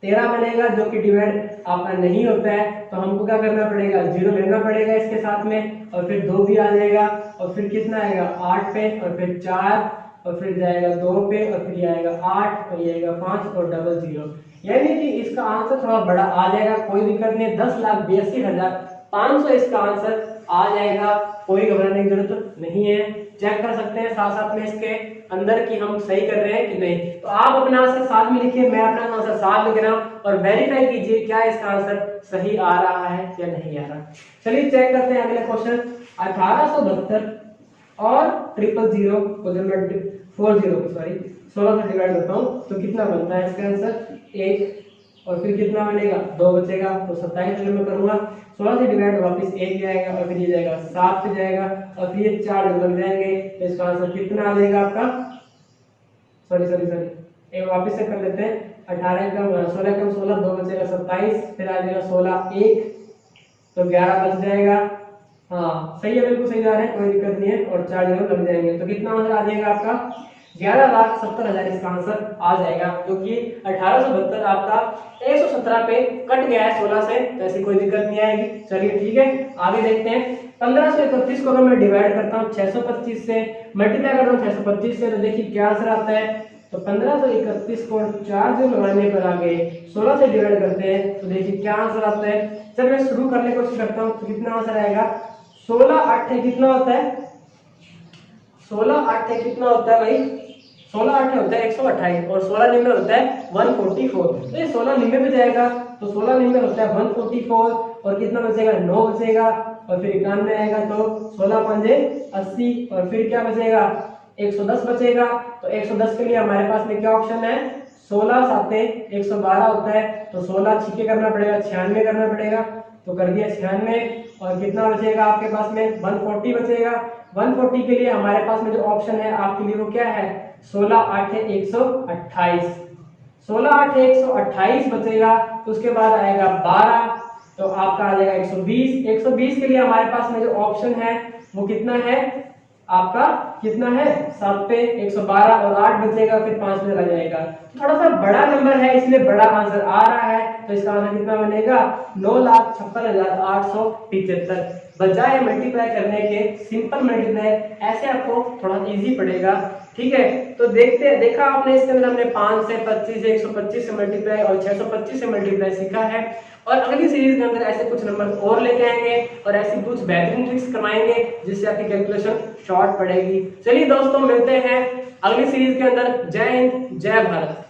13 बनेगा, जो कि डिवाइड आपका नहीं होता है। तो हमको क्या करना पड़ेगा, 0 लेना पड़ेगा इसके साथ में, और फिर 2 भी आ जाएगा, और फिर कितना आएगा 8 पे, और फिर 4, और फिर जाएगा 2 पे, और फिर ये आएगा 8, और ये आएगा 5 और डबल 0। यानी कि इसका आंसर थोड़ा बड़ा आ जाएगा, कोई दिक्कत नहीं, 10,82,500 इसका आंसर आ जाएगा, कोई घबराने की जरूरत नहीं है। चेक कर सकते हैं साथ साथ में इसके अंदर कि हम सही कर रहे हैं कि नहीं। तो आप अपना आंसर साथ में लिखिए, मैं अपना आंसर साथ लिख रहा हूं, और वेरीफाई कीजिए क्या इसका आंसर सही आ रहा है या नहीं आ रहा। चलिए चेक करते हैं अगले क्वेश्चन। 1872 और 000 को जब मैं 16 से डिवाइड करता हूं तो कितना बनता है इसका आंसर, 1, और फिर कितना बनेगा, 2 बचेगा, तो 27 में करूंगा, 16 से डिवाइड वापस 1 जाएगा, और फिर ये जाएगा 7 पे जाएगा, और फिर ये 4 लग जाएंगे। तो इसका आंसर कितना आ जाएगा आपका, सॉरी एक वापस से कर लेते हैं, 16 कम 16, 2 बचेगा 27, फिर आ जाएगा 16 1, तो 11 बच जाएगा। हाँ सही है, बिल्कुल सही जा रहे हैं, कोई दिक्कत नहीं है, और 4 जीरो लग जाएंगे। तो कितना आंसर आ जाएगा आपका, 11,70,000 इसका आंसर आ जाएगा, क्योंकि 1872 आपका 117 पे कट गया है 16 से, तो ऐसी कोई दिक्कत नहीं आएगी। चलिए ठीक है, आगे देखते हैं। 1531 को अगर मैं डिवाइड करता हूँ 625 से, मल्टीप्लाई करता हूँ 625 से, तो देखिए क्या आंसर आता है। तो 1531 को 4 जो लगाने पर आगे 16 से डिवाइड करते हैं, तो देखिए क्या आंसर आता है। चल मैं शुरू करने की कोशिश करता हूँ, तो कितना आंसर आएगा, 16 8 कितना होता है, 16 8 कितना होता है भाई, 16 8 होता है 128, और 16 निम्न होता है 144। तो ये 16 निम्न में जाएगा, तो 16 निम्न होता है 144, और कितना बचेगा, 9 बचेगा, और फिर 91 आएगा, तो 16 पंजे 80, और फिर क्या बचेगा, 110 बचेगा। तो 110 के लिए हमारे पास में क्या ऑप्शन है, 16 7 112 होता है, तो 16 छिके करना पड़ेगा, 96 करना पड़ेगा, तो कर दिया 96, और कितना बचेगा आपके पास में 140 बचेगा। 140 के लिए हमारे पास में जो ऑप्शन है आपके लिए वो क्या है, 16 8 128, 16 8 128 बचेगा। तो उसके बाद आएगा 12, तो आपका आ जाएगा 120। 120 के लिए हमारे पास में जो ऑप्शन है वो कितना है आपका, कितना है 7 पे 112, और 8 बचेगा, फिर 5 में रह जाएगा। थोड़ा सा बड़ा नंबर है इसलिए बड़ा आंसर आ रहा है, तो इसका आंसर कितना बनेगा, 9,56,875। बजाय मल्टीप्लाई करने के सिंपल मल्टीप्लाई, ऐसे आपको थोड़ा इजी पड़ेगा। ठीक है, तो देखा आपने इसके अंदर हमने 5 से 25 से 125 से मल्टीप्लाई और 625 से मल्टीप्लाई सीखा है। और अगली सीरीज के अंदर ऐसे कुछ नंबर और लेके आएंगे और ऐसी कुछ बेहतरीन ट्रिक्स करवाएंगे जिससे आपकी कैलकुलेशन शॉर्ट पड़ेगी। चलिए दोस्तों, मिलते हैं अगली सीरीज के अंदर। जय हिंद, जय भारत।